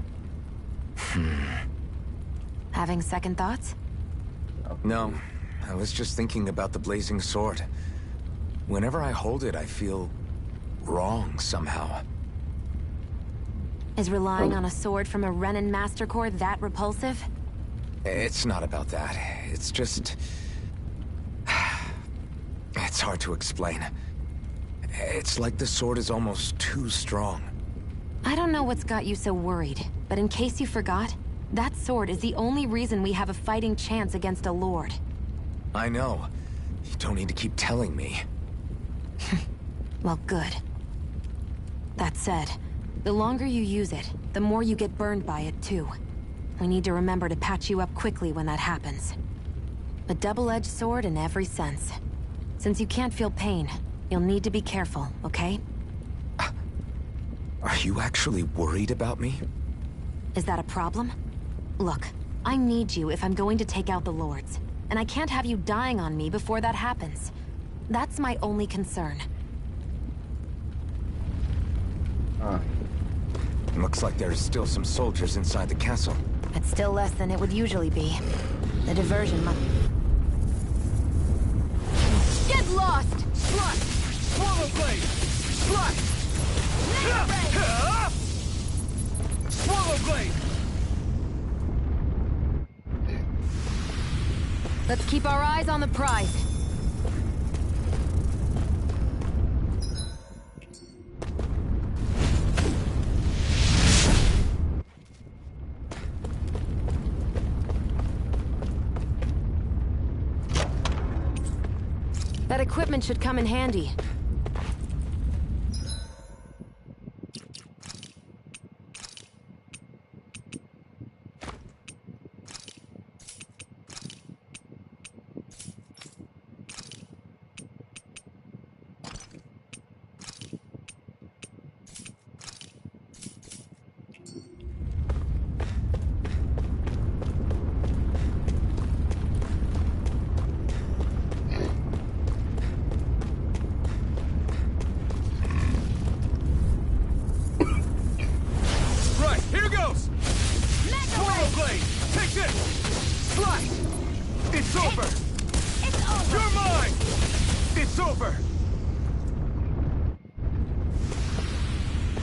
Having second thoughts? No, I was just thinking about the blazing sword. Whenever I hold it, I feel wrong somehow. Is relying on a sword from a Renan Master Core that repulsive? It's not about that. It's just... It's hard to explain. It's like the sword is almost too strong. I don't know what's got you so worried, but in case you forgot, that sword is the only reason we have a fighting chance against a Lord. I know. You don't need to keep telling me. Well, good. That said, the longer you use it, the more you get burned by it, too. We need to remember to patch you up quickly when that happens. A double-edged sword in every sense. Since you can't feel pain, you'll need to be careful, okay? Are you actually worried about me? Is that a problem? Look, I need you if I'm going to take out the Lords. And I can't have you dying on me before that happens. That's my only concern. Looks like there's still some soldiers inside the castle. It's still less than it would usually be. The diversion must... Get lost! Slut! Swallow blade! Slut! Swallow blade! Let's keep our eyes on the prize. That equipment should come in handy.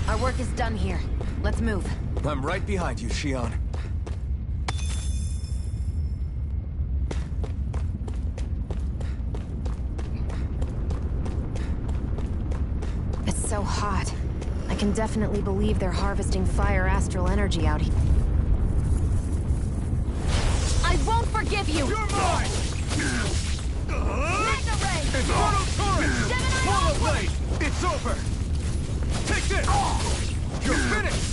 Our work is done here. Let's move. I'm right behind you, Shion. It's so hot. I can definitely believe they're harvesting fire astral energy out here. I won't forgive you! You're mine! Mega Ray! Infernal Torrent! Gemini Swallow Alpha! blade! It's over! Take this! You're finished!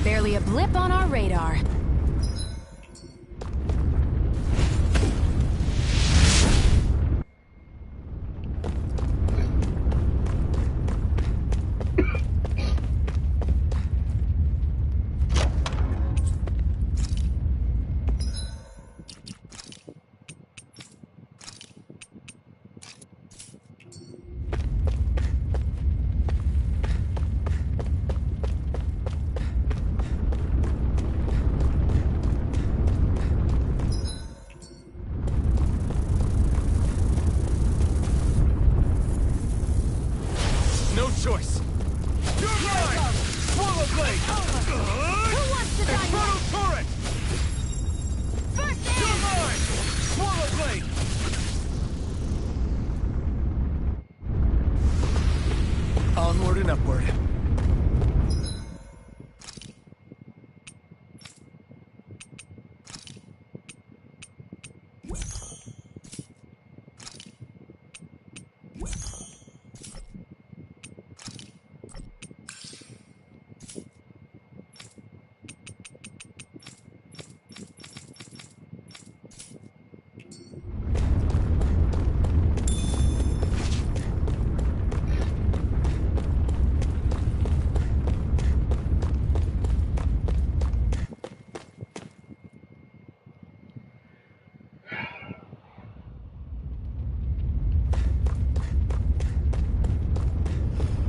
Barely a blip on our radar. No choice! You're mine! Swallow blade! Who wants to die Infernal next? Torrent! Onward and upward.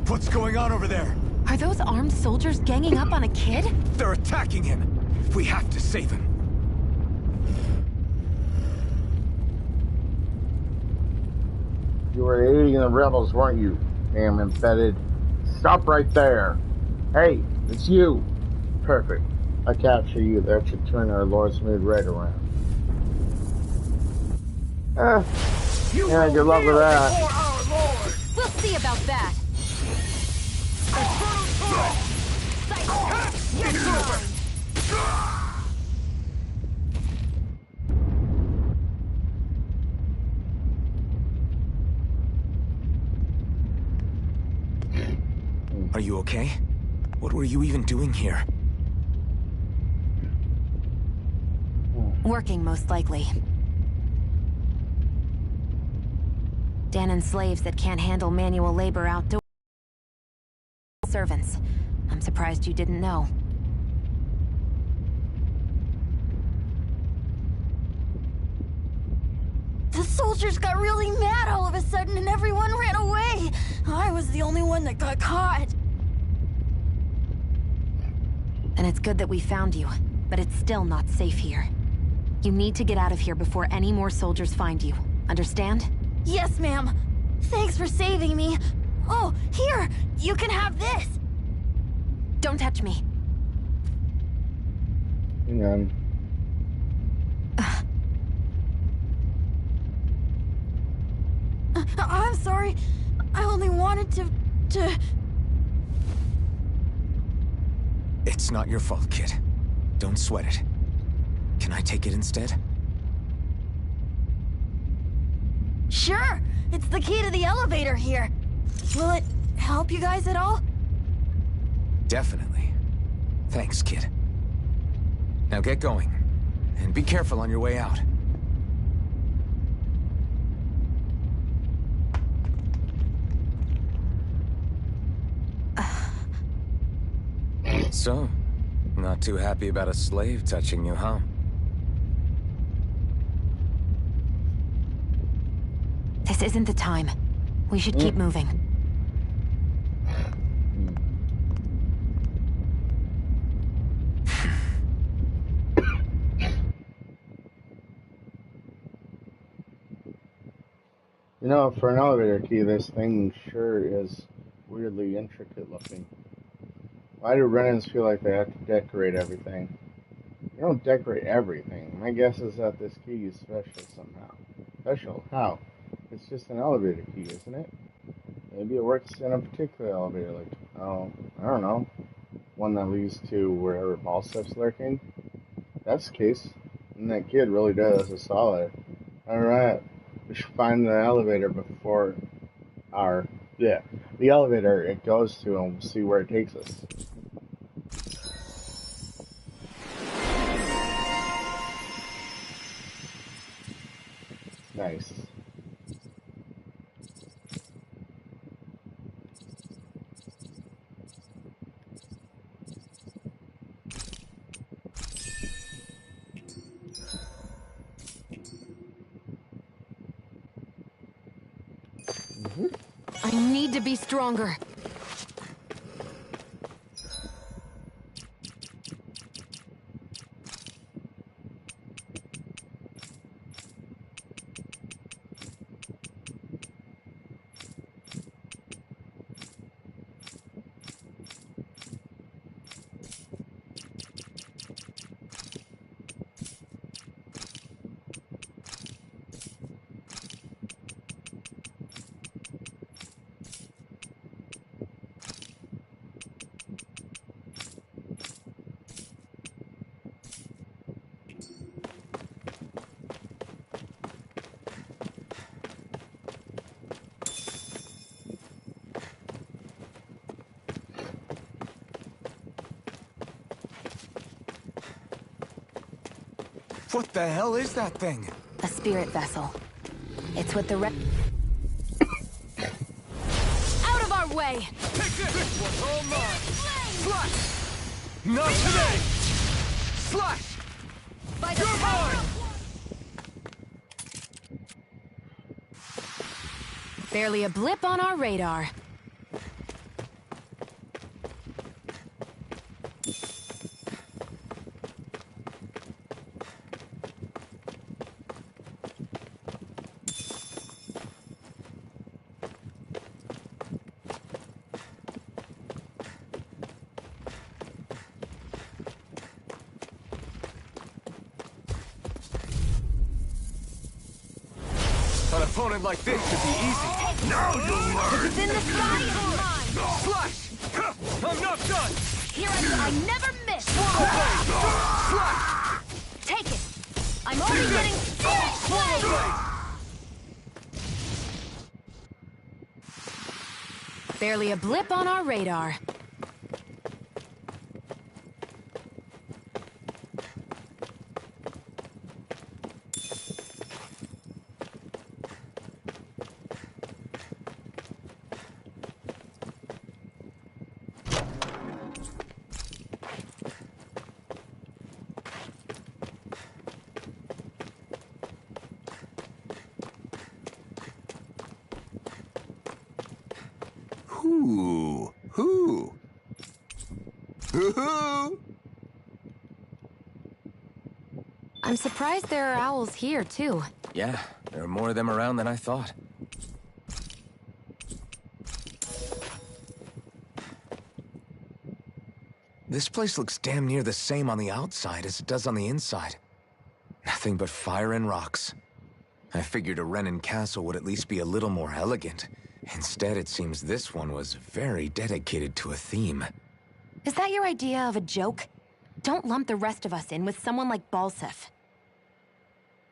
What's going on over there? Are those armed soldiers ganging up on a kid? They're attacking him. We have to save him. You were aiding the rebels, weren't you? Damn embedded. Stop right there. Hey, it's you. Perfect. I capture you. That should turn our Lord's mood right around. Yeah, good luck with that. We'll see about that. Are you okay? What were you even doing here? Working, most likely. Danon's slaves that can't handle manual labor outdoors. Servants. I'm surprised you didn't know. The soldiers got really mad all of a sudden and everyone ran away. I was the only one that got caught. And it's good that we found you, but it's still not safe here. You need to get out of here before any more soldiers find you. Understand? Yes, ma'am. Thanks for saving me. Oh, here! You can have this! Don't touch me. Hang on. I'm sorry. I only wanted to... It's not your fault, kid. Don't sweat it. Can I take it instead? Sure! It's the key to the elevator here. Will it help you guys at all? Definitely. Thanks, kid. Now get going. And be careful on your way out. So, not too happy about a slave touching you, huh? This isn't the time. We should keep moving. You know, for an elevator key, this thing sure is weirdly intricate looking. Why do Renans feel like they have to decorate everything? They don't decorate everything. My guess is that this key is special somehow. Special? How? It's just an elevator key, isn't it? Maybe it works in a particular elevator, like, oh, I don't know, one that leads to wherever Ballstep's lurking. If that's the case, and that kid really does a solid. Alright, we should find the elevator before the elevator it goes to, and we'll see where it takes us. Nice. I need to be stronger. What the hell is that thing? A spirit vessel. It's what the Out of our way! Take this! This one's all mine! Slash! Not today! Slash! By the You're power mine! Barely a blip on our radar. An opponent like this should be easy. Now you'll learn! It's in the sky and mine! Slash! I'm not done! Here I never miss! Swallow blade! Slash! Take it! I'm only getting Swallow blade! Barely a blip on our radar. I'm surprised there are owls here, too. Yeah, there are more of them around than I thought. This place looks damn near the same on the outside as it does on the inside. Nothing but fire and rocks. I figured a Renan castle would at least be a little more elegant. Instead, it seems this one was very dedicated to a theme. Is that your idea of a joke? Don't lump the rest of us in with someone like Balsef.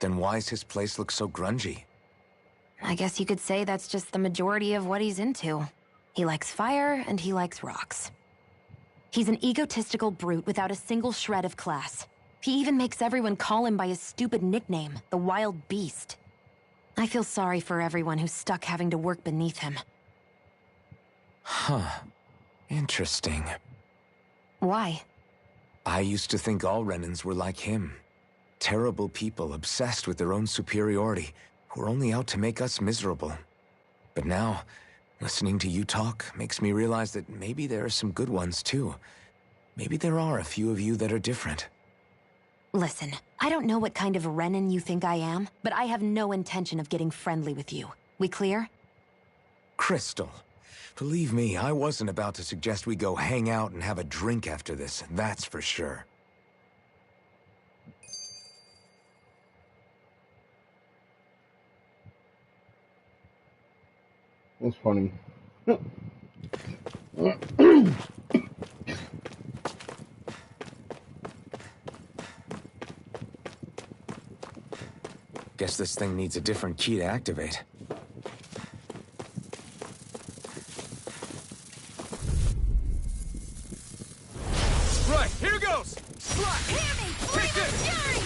Then why's his place look so grungy? I guess you could say that's just the majority of what he's into. He likes fire, and he likes rocks. He's an egotistical brute without a single shred of class. He even makes everyone call him by his stupid nickname, the Wild Beast. I feel sorry for everyone who's stuck having to work beneath him. Huh. Interesting. Why? I used to think all Renans were like him. Terrible people obsessed with their own superiority, who are only out to make us miserable. But now, listening to you talk makes me realize that maybe there are some good ones too. Maybe there are a few of you that are different. Listen, I don't know what kind of Renan you think I am, but I have no intention of getting friendly with you. We clear? Crystal, believe me, I wasn't about to suggest we go hang out and have a drink after this, that's for sure. That's funny. Guess this thing needs a different key to activate. Right, here goes! Slash! Hear me! Take Flame of this! fury!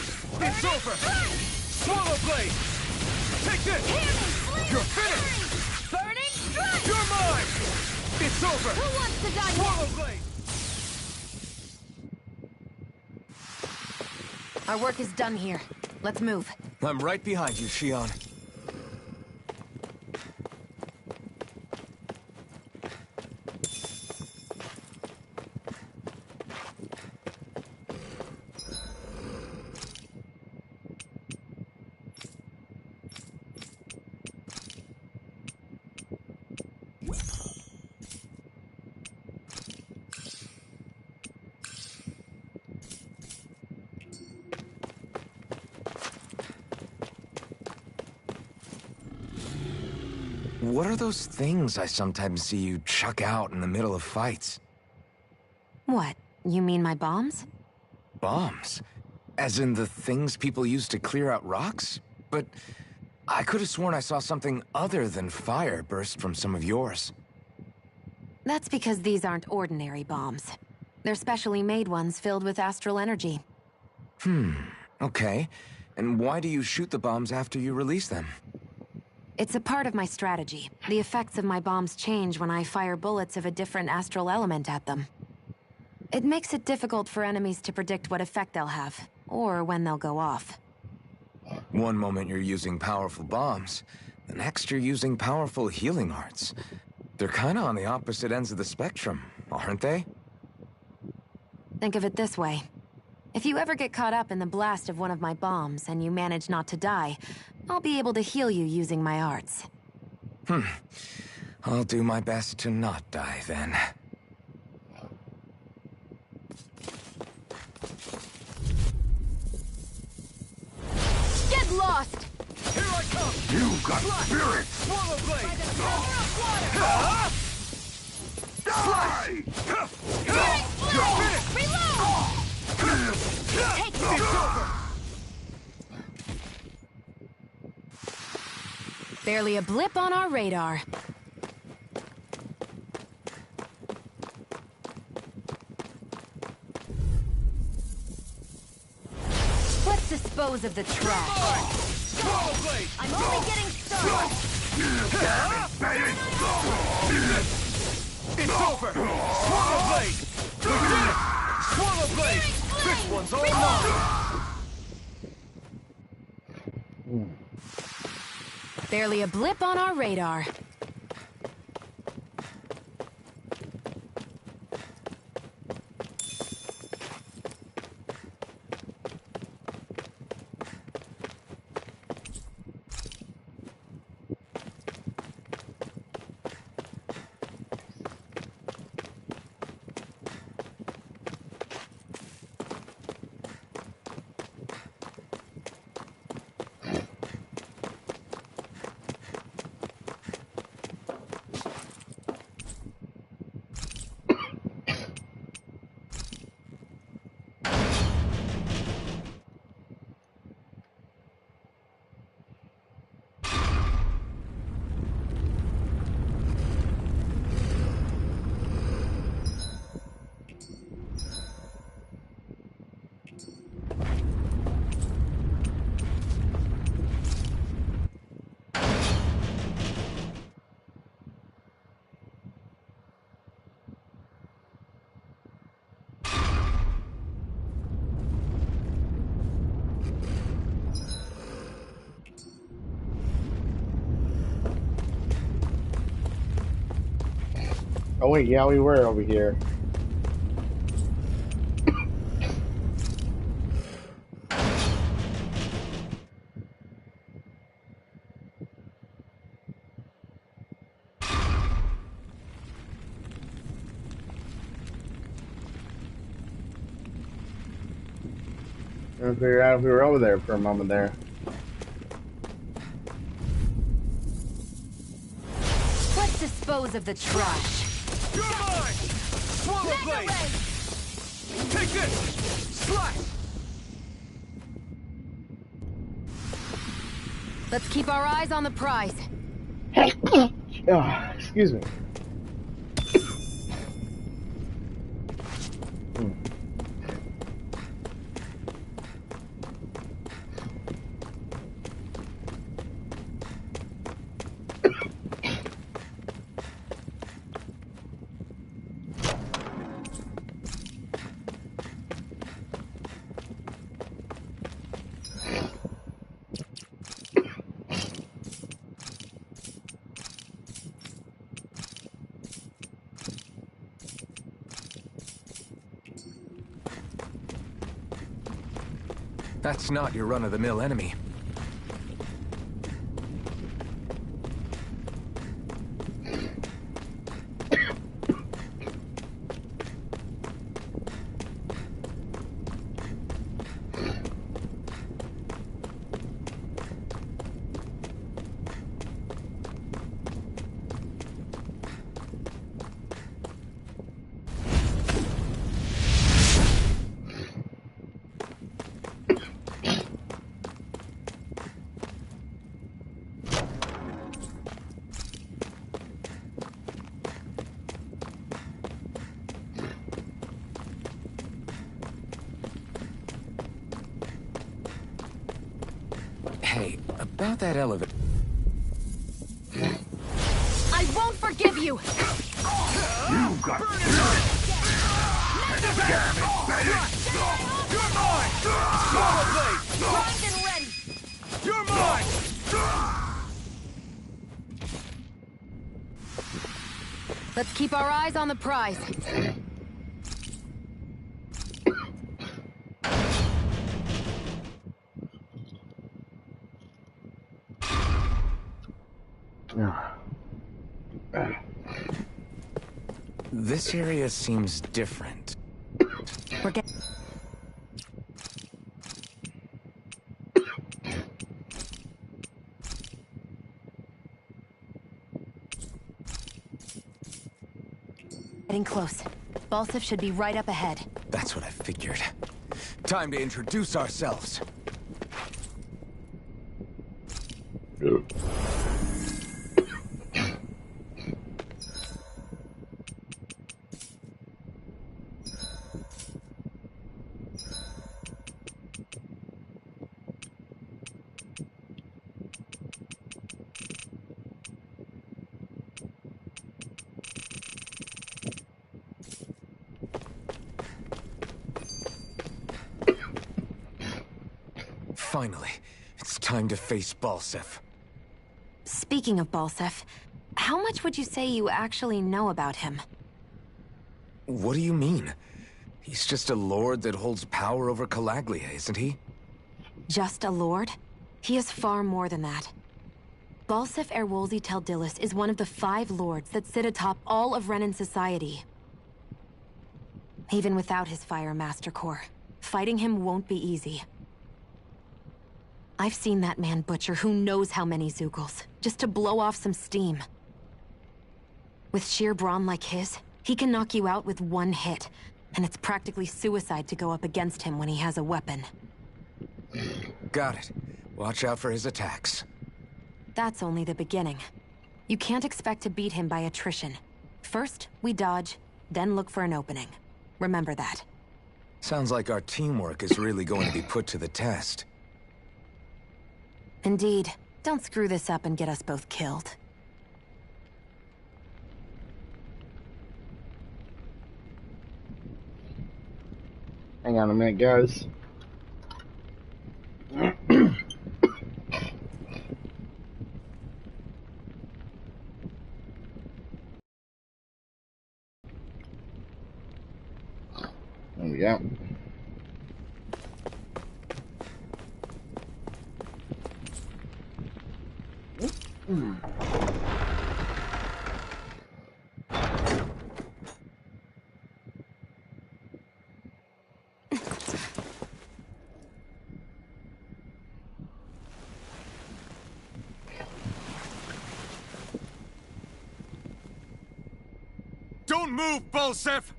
It's over! Swallow blade! Take this! Hear me! Flame You're of finished! fury! Burning strike! You're mine! It's over! Who wants to die Swallow next? blade! Our work is done here. Let's move. I'm right behind you, Shion. What are those things I sometimes see you chuck out in the middle of fights? What? You mean my bombs? Bombs? As in the things people use to clear out rocks? But I could have sworn I saw something other than fire burst from some of yours. That's because these aren't ordinary bombs. They're specially made ones filled with astral energy. Okay. And why do you shoot the bombs after you release them? It's a part of my strategy. The effects of my bombs change when I fire bullets of a different astral element at them. It makes it difficult for enemies to predict what effect they'll have, or when they'll go off. One moment you're using powerful bombs, the next you're using powerful healing arts. They're kinda on the opposite ends of the spectrum, aren't they? Think of it this way. If you ever get caught up in the blast of one of my bombs and you manage not to die, I'll be able to heal you using my arts. I'll do my best to not die then. Get lost! Here I come! You got spirit! Swallow blade! Die! You're finished! Reload! Take this! It's over! Barely a blip on our radar. Let's dispose of the trash. Swallow blade! I'm only getting started. It's over! Swallow blade! We did it! Swallow blade! This one's all mine! Barely a blip on our radar. Oh wait, yeah, we were over here. I figured out if we were over there for a moment there. Let's dispose of the trash. You're mine! Swallow blade! Take this! Slash! Let's keep our eyes on the prize. Oh, excuse me. That's not your run-of-the-mill enemy. about that elevator? I won't forgive you! You got You're mine! Swallow blade! Primed and ready! You're mine! Let's keep our eyes on the prize. This area seems different. We're getting... Getting close. Balsif should be right up ahead. That's what I figured. Time to introduce ourselves. Finally, it's time to face Balsif. Speaking of Balsif, how much would you say you actually know about him? What do you mean? He's just a lord that holds power over Calaglia, isn't he? Just a lord? He is far more than that. Balsif Erwolzi Teldilis is one of the 5 lords that sit atop all of Renan society. Even without his Fire Master Core, fighting him won't be easy. I've seen that man butcher who knows how many Zeugles, just to blow off some steam. With sheer brawn like his, he can knock you out with one hit, and it's practically suicide to go up against him when he has a weapon. Got it. Watch out for his attacks. That's only the beginning. You can't expect to beat him by attrition. First, we dodge, then look for an opening. Remember that. Sounds like our teamwork is really going to be put to the test. Indeed. Don't screw this up and get us both killed. Hang on a minute, guys. There we go. Don't move, Balsif!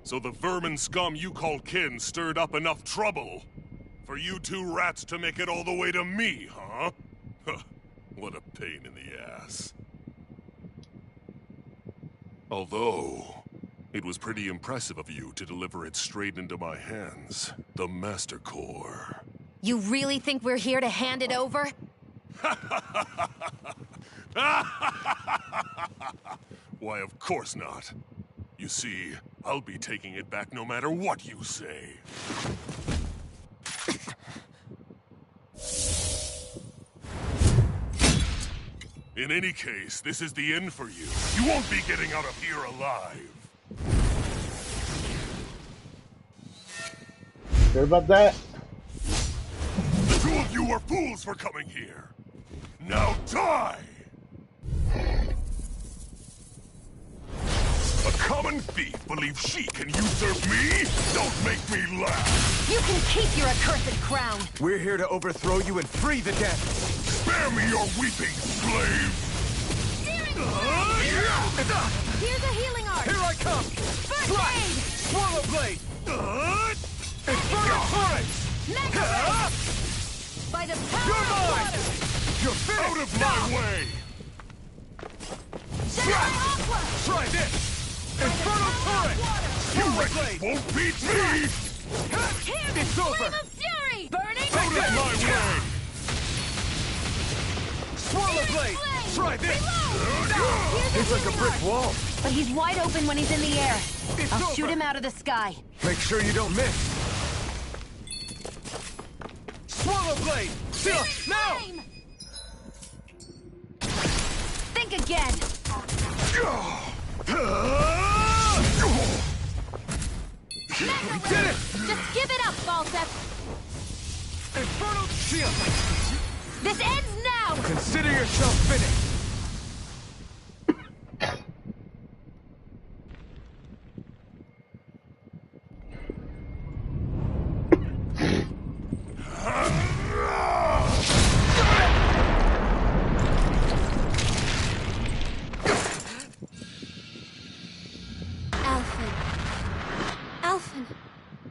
So the vermin scum you call kin stirred up enough trouble for you 2 rats to make it all the way to me, huh? What a pain in the ass. Although, it was pretty impressive of you to deliver it straight into my hands. The Master Core. You really think we're here to hand it over? Why, of course not. You see, I'll be taking it back no matter what you say. In any case, this is the end for you. You won't be getting out of here alive. Sure about that? The 2 of you were fools for coming here. Now die! A common thief believes she can usurp me? Don't make me laugh! You can keep your accursed crown! We're here to overthrow you and free the dead! Spare me your weeping, slave! Here's a healing art! Here I come! First aid! Swallow blade! Inferno torrent! Mega ray! By the power You're of mine! water! You're finished! Out of my way! Jedi Aqua! Try this! Inferno torrent! You wreckers won't beat me! It's over! Flame of fury! Burning Out of my way! Swirl blade! Try this! It's like a brick wall. But he's wide open when he's in the air. It's I'll over. shoot him out of the sky. Make sure you don't miss. Swirl blade! Still! Now! flame! Think again. We did it! Just give it up, Balsep! Infernal shield! This ends now! Consider yourself finished. Alphen. Alphen.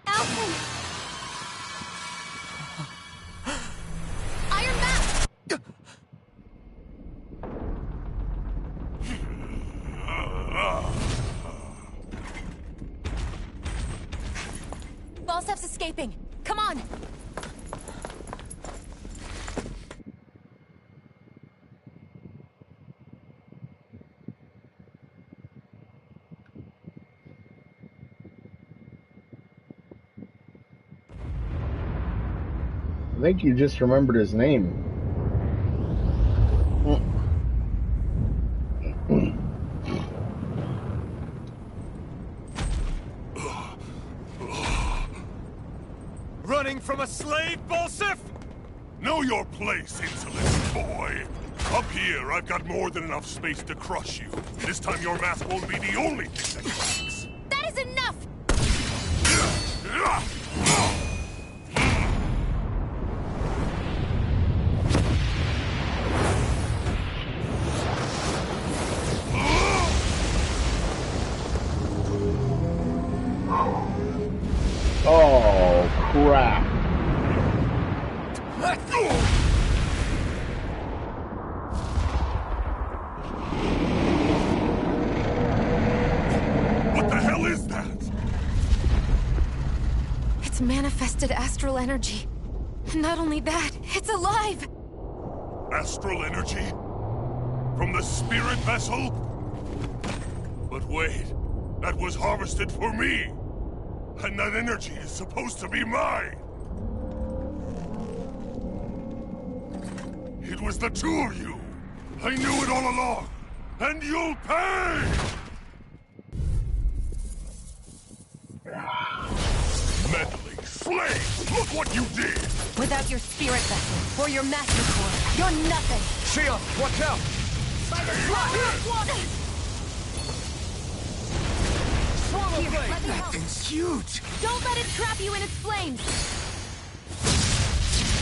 Alphen! Iron Map! Balsep's escaping. Come on! I think you just remembered his name. Running from a slave, Balsef? Know your place, insolent boy. Up here, I've got more than enough space to crush you. This time your mask won't be the only thing that cracks. That is enough! Oh, crap. What the hell is that? It's manifested astral energy. Not only that, it's alive! Astral energy? From the spirit vessel? But wait, that was harvested for me. And that energy is supposed to be mine. It was the two of you. I knew it all along. And you'll pay! Meddling slave! Look what you did! Without your spirit vessel, or your master core, you're nothing! Shion, watch out! By the power of water! Swirl Here, blade! let me That help. thing's huge! Don't let it trap you in its flames!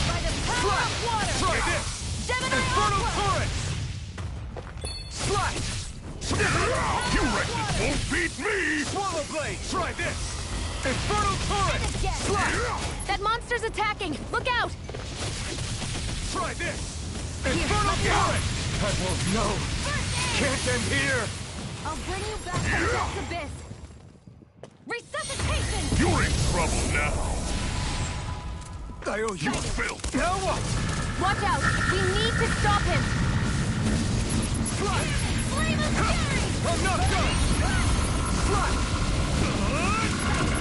By the power of water! Try this! Gemini Infernal Aqua! torrent! Slash! You wretches won't beat me! Swirl blade! Try this! Infernal torrent! Again. Slash! That monster's attacking! Look out! Try this! Infernal torrent! I won't know. Can't end here. I'll bring you back from this abyss! Resuscitation! You're in trouble now! I owe you. You filth! Now what? Watch out! We need to stop him! Slash! Flame of fury! I'm not done! Slash!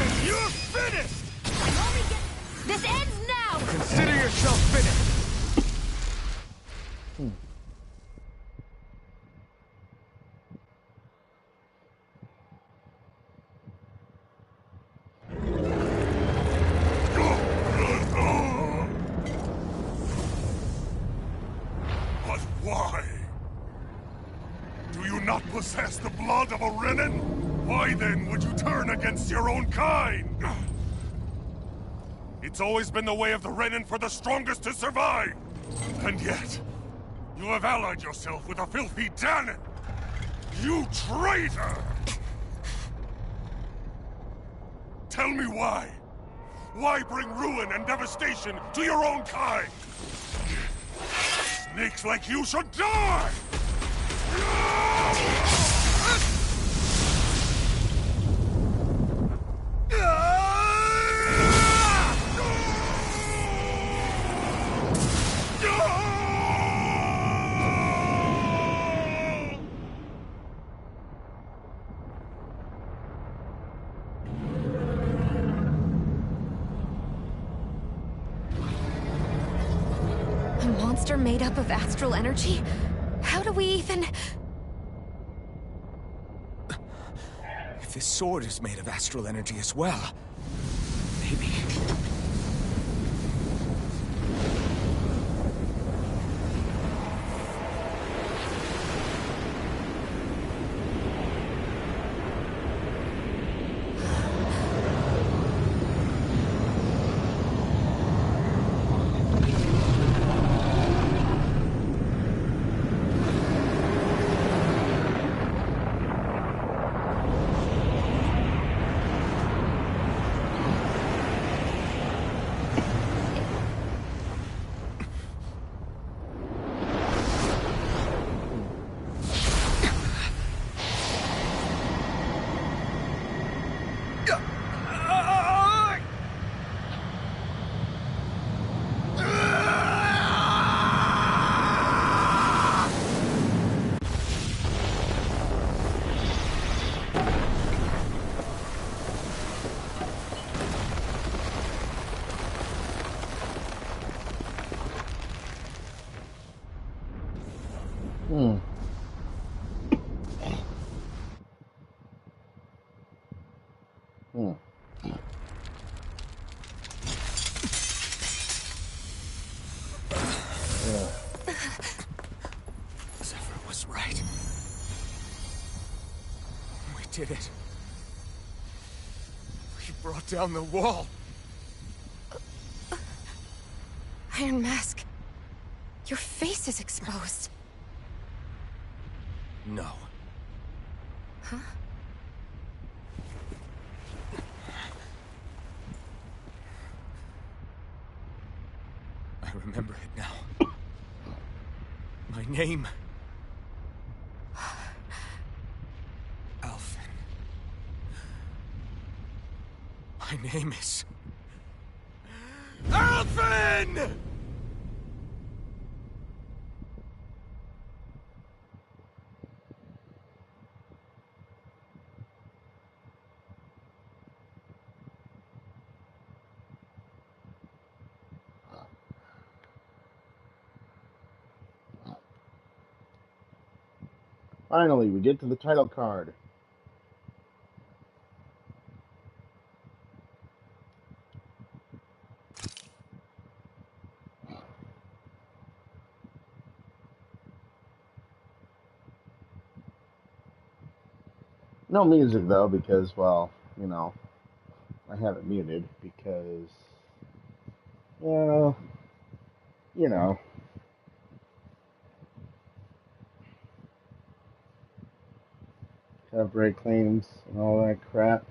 And you're finished! Only get... This ends now! Consider yourself finished. But why? Do you not possess the blood of a Renan? Why then would you turn against your own kind? It's always been the way of the Renan for the strongest to survive! And yet, you have allied yourself with a filthy Danon! You traitor! Tell me why? Why bring ruin and devastation to your own kind? Snakes like you should die! monster made up of astral energy? How do we even... If this sword is made of astral energy as well, maybe... Zephyr was right. We did it. We brought down the wall. Iron Mask, your face is exposed. No. Huh? I remember it now. My name. Alphen. My name is... Alphen! Finally, we get to the title card. No music, though, because, well, you know, I have it muted because, well, you know. Copyright claims and all that crap.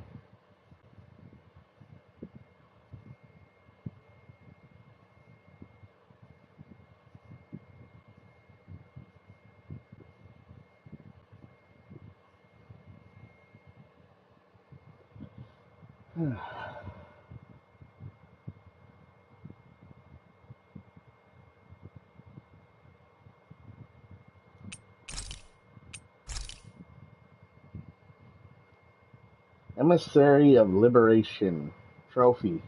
Emissary of Liberation trophy.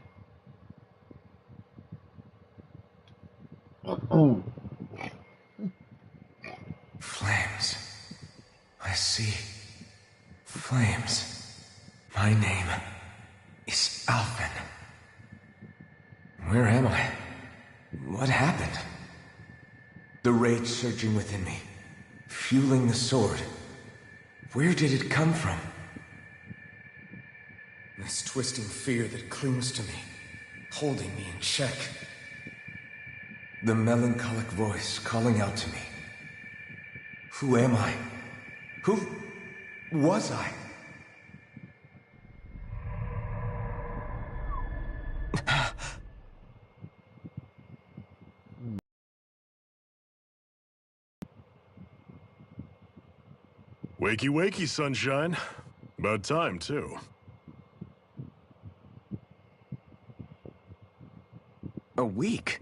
Flames. I see. Flames. My name is Alphen. Where am I? What happened? The rage surging within me, fueling the sword. Where did it come from? This twisting fear that clings to me, holding me in check. The melancholic voice calling out to me. Who am I? Who was I? Wakey, wakey, sunshine. About time, too. A week?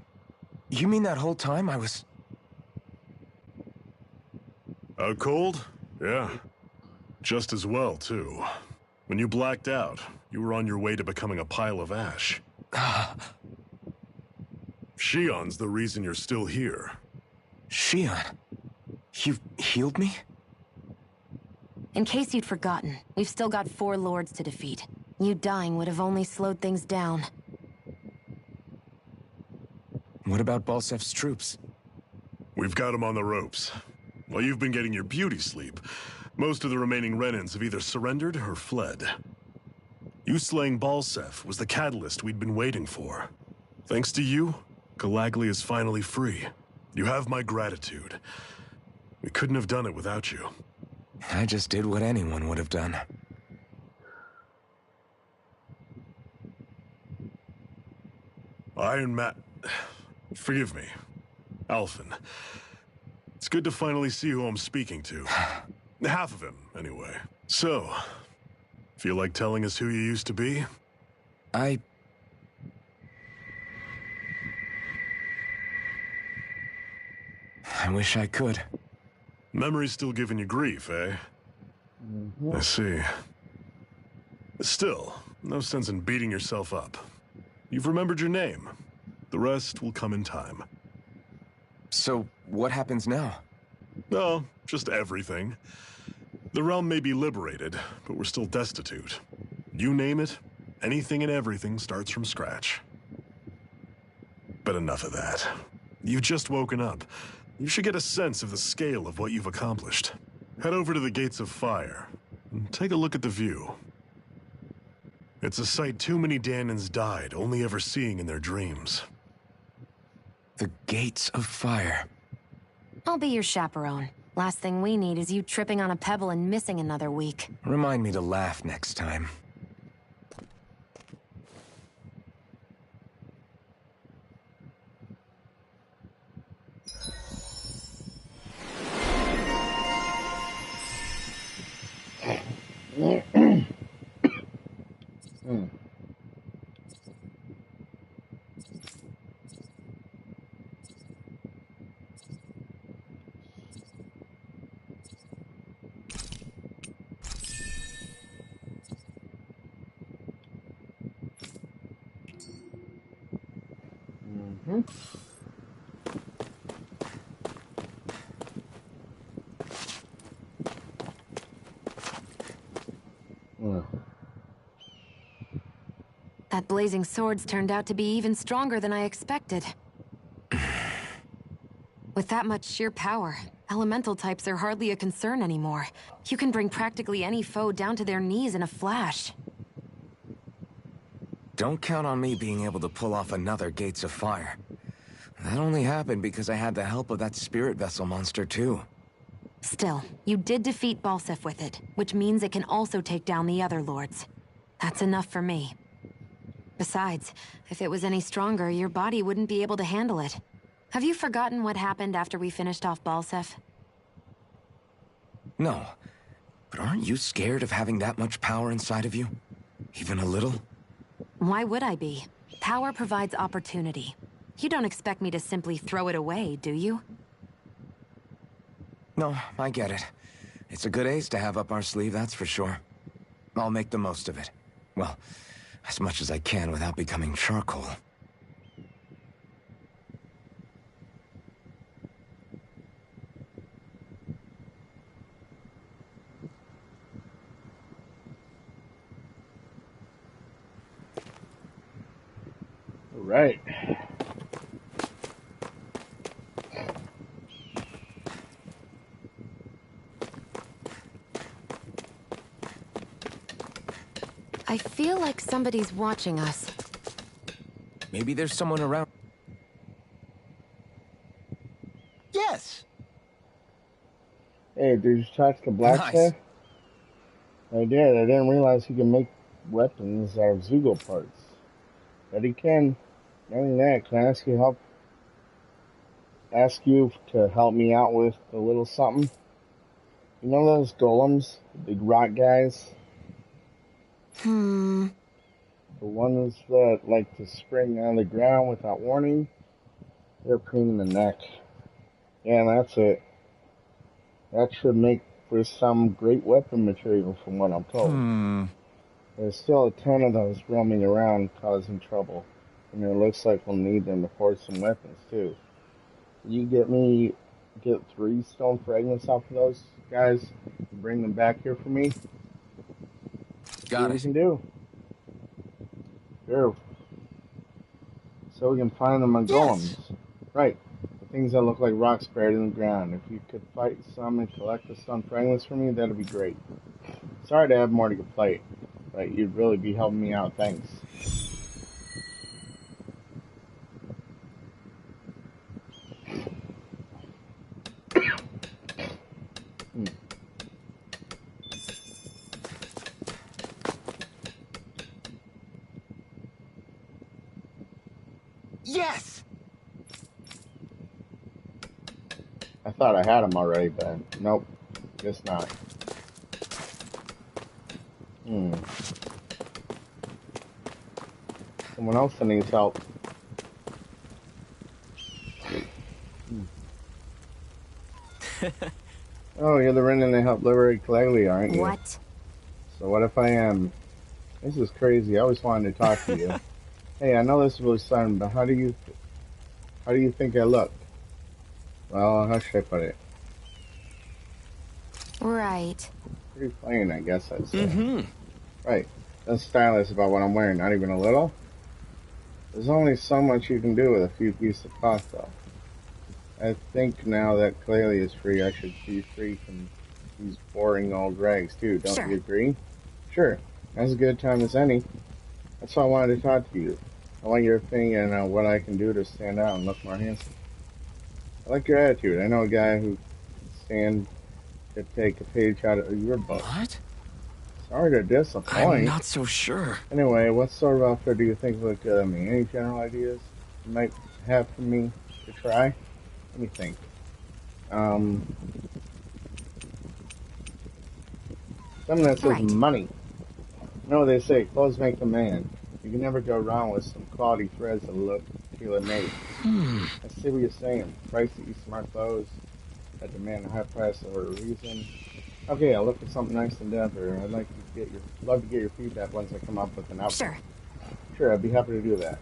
You mean that whole time I was... Out cold? Yeah. Just as well, too. When you blacked out, you were on your way to becoming a pile of ash. Shion's the reason you're still here. Shion, you've healed me? In case you'd forgotten, we've still got 4 lords to defeat. You dying would have only slowed things down. What about Balsef's troops? We've got them on the ropes. While you've been getting your beauty sleep, most of the remaining Renans have either surrendered or fled. You slaying Balsef was the catalyst we'd been waiting for. Thanks to you, Galagly is finally free. You have my gratitude. We couldn't have done it without you. I just did what anyone would have done. Iron Man... Forgive me. Alphen. It's good to finally see who I'm speaking to. Half of him, anyway. So, feel like telling us who you used to be? I wish I could. Memory's still giving you grief, eh? I see. Still, no sense in beating yourself up. You've remembered your name. The rest will come in time. So, what happens now? Oh, just everything. The realm may be liberated, but we're still destitute. You name it, anything and everything starts from scratch. But enough of that. You've just woken up. You should get a sense of the scale of what you've accomplished. Head over to the Gates of Fire, and take a look at the view. It's a sight too many Danans died only ever seeing in their dreams. The Gates of Fire. I'll be your chaperone. Last thing we need is you tripping on a pebble and missing another week. Remind me to laugh next time. That blazing sword's turned out to be even stronger than I expected. With that much sheer power, elemental types are hardly a concern anymore. You can bring practically any foe down to their knees in a flash. Don't count on me being able to pull off another Gates of Fire. That only happened because I had the help of that spirit vessel monster too. Still, you did defeat Balsef with it, which means it can also take down the other lords. That's enough for me. Besides, if it was any stronger, your body wouldn't be able to handle it. Have you forgotten what happened after we finished off Balsef? No. But aren't you scared of having that much power inside of you? Even a little? Why would I be? Power provides opportunity. You don't expect me to simply throw it away, do you? No, I get it. It's a good ace to have up our sleeve, that's for sure. I'll make the most of it. Well, as much as I can without becoming charcoal. Right. I feel like somebody's watching us. Maybe there's someone around. Yes. Hey, did you talk to the blacksmith? Nice. I did. I didn't realize he can make weapons out of Zeugo parts. But he can. Other than that, can I ask you to help me out with a little something? You know those golems? The big rock guys? The ones that like to spring on the ground without warning? They're a pain in the neck. Yeah, that's it. That should make for some great weapon material from what I'm told. There's still a ton of those roaming around causing trouble. And it looks like we'll need them to forge some weapons, too. You get 3 stone fragments off of those guys, and bring them back here for me. Got See what we can do. Sure. So we can find them on golems. Right. The things that look like rocks buried in the ground. If you could fight some and collect the stone fragments for me, that'd be great. Sorry to have more to fight, but you'd really be helping me out. Thanks. Yes! I thought I had them already, but nope. Guess not. Someone else that needs help. Oh, you're the Renan that helped liberate Clegg, aren't you? What? So what if I am? This is crazy. I always wanted to talk to you. Hey, I know this is really sudden, but how do you think I look? Well, how should I put it? Right. Pretty plain, I guess I'd say. Mm-hmm. Right. That's stylish about what I'm wearing, not even a little. There's only so much you can do with a few pieces of cloth, though. I think now that Clearly is free, I should be free from these boring old rags, too. Don't you agree? Sure. That's a good time as any. That's why I wanted to talk to you. I want your opinion on what I can do to stand out and look more handsome. I like your attitude. I know a guy who can stand to take a page out of your book. What? Sorry to disappoint. I'm not so sure. Anyway, what sort of outfit do you think would look good on me? Any general ideas you might have for me to try? Let me think. Something that says money. You know what they say, clothes make the man. You can never go wrong with some quality threads that look tailor-made. I see what you're saying. Pricey, smart clothes that demand a high price for a reason. Okay, I'll look for something nice in Denver. I'd love to get your feedback once I come up with an outfit. Sure, I'd be happy to do that.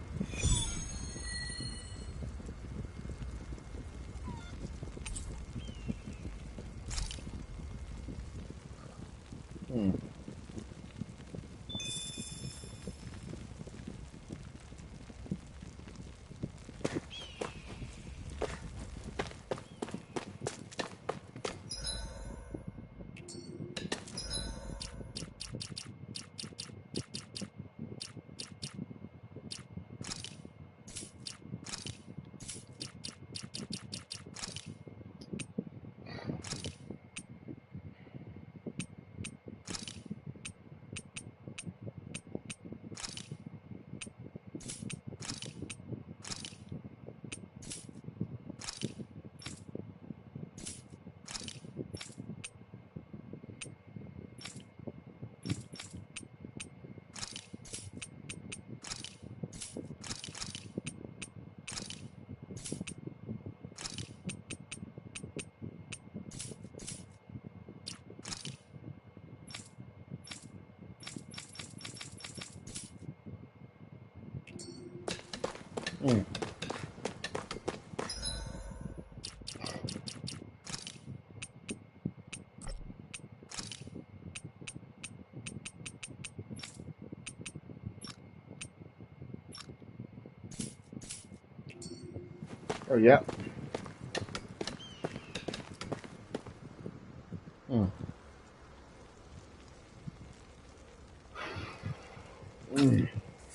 Oh, yeah.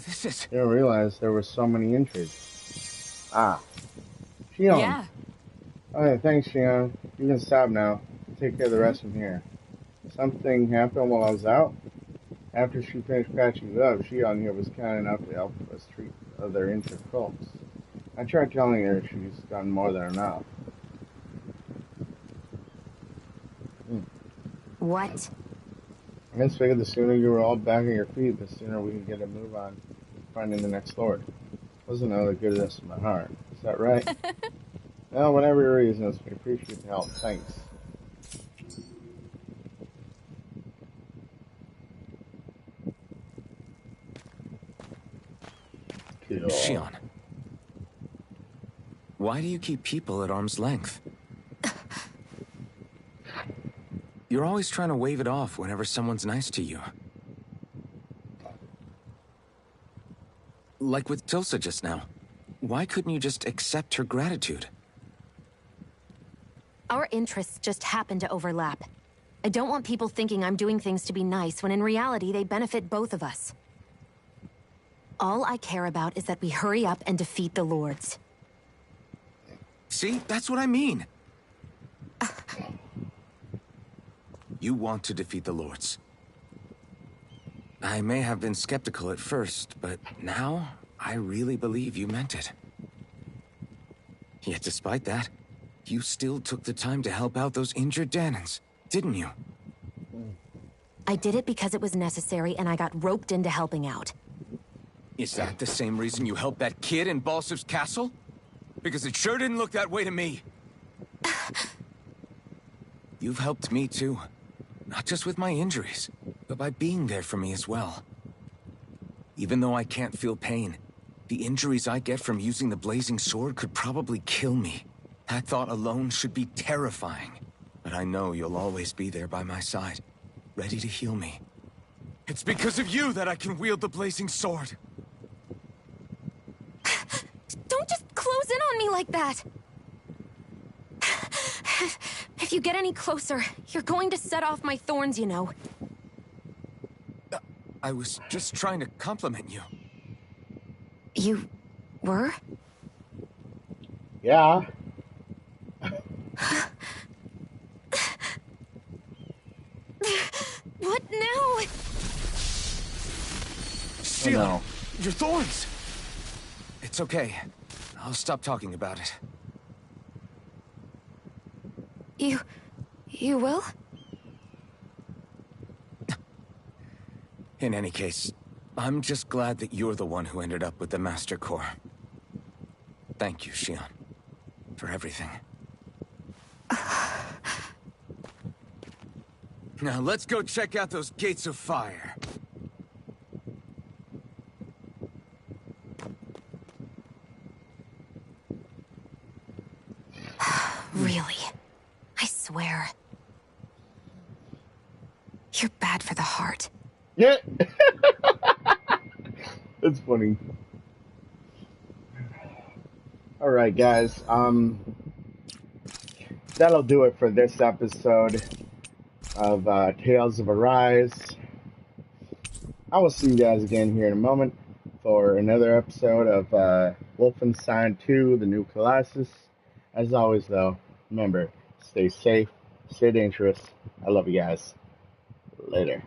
This is... Didn't realize there were so many entries. Ah. Shion. Yeah. Okay, thanks, Shion. You can stop now. Take care of the rest from here. Something happened while I was out. After she finished patching you up, Shion here was kind enough to help us treat other injured folks. I tried telling her she's done more than enough. What? I just figured the sooner you were all back on your feet, the sooner we can get a move on finding the next Lord. Wasn't out of the goodness of my heart. Is that right? Well, whatever your reasons, we appreciate the help. Thanks. Cool. Shion, why do you keep people at arm's length? You're always trying to wave it off whenever someone's nice to you. Like with Tilsa just now. Why couldn't you just accept her gratitude? Our interests just happen to overlap. I don't want people thinking I'm doing things to be nice when in reality they benefit both of us. All I care about is that we hurry up and defeat the Lords. See, that's what I mean. You want to defeat the Lords. I may have been skeptical at first, but now I really believe you meant it. Yet despite that, you still took the time to help out those injured Danans, didn't you? I did it because it was necessary and I got roped into helping out. Is that the same reason you helped that kid in Balsiv's castle? Because it sure didn't look that way to me. You've helped me too. Not just with my injuries, but by being there for me as well. Even though I can't feel pain, the injuries I get from using the blazing sword could probably kill me. That thought alone should be terrifying. But I know you'll always be there by my side, ready to heal me. It's because of you that I can wield the blazing sword. Don't just close in on me like that! If you get any closer, you're going to set off my thorns, you know. I was just trying to compliment you. You were? Yeah. What now? Sheila, no. your thorns! It's okay. I'll stop talking about it. You will? In any case, I'm just glad that you're the one who ended up with the Master Core. Thank you, Shion, for everything. Now let's go check out those gates of fire. Really? I swear. You're bad for the heart. Yeah. It's funny. Alright guys, that'll do it for this episode of Tales of Arise. I will see you guys again here in a moment for another episode of Wolfenstein 2, The New Colossus. As always though, remember, stay safe, stay dangerous. I love you guys. Later.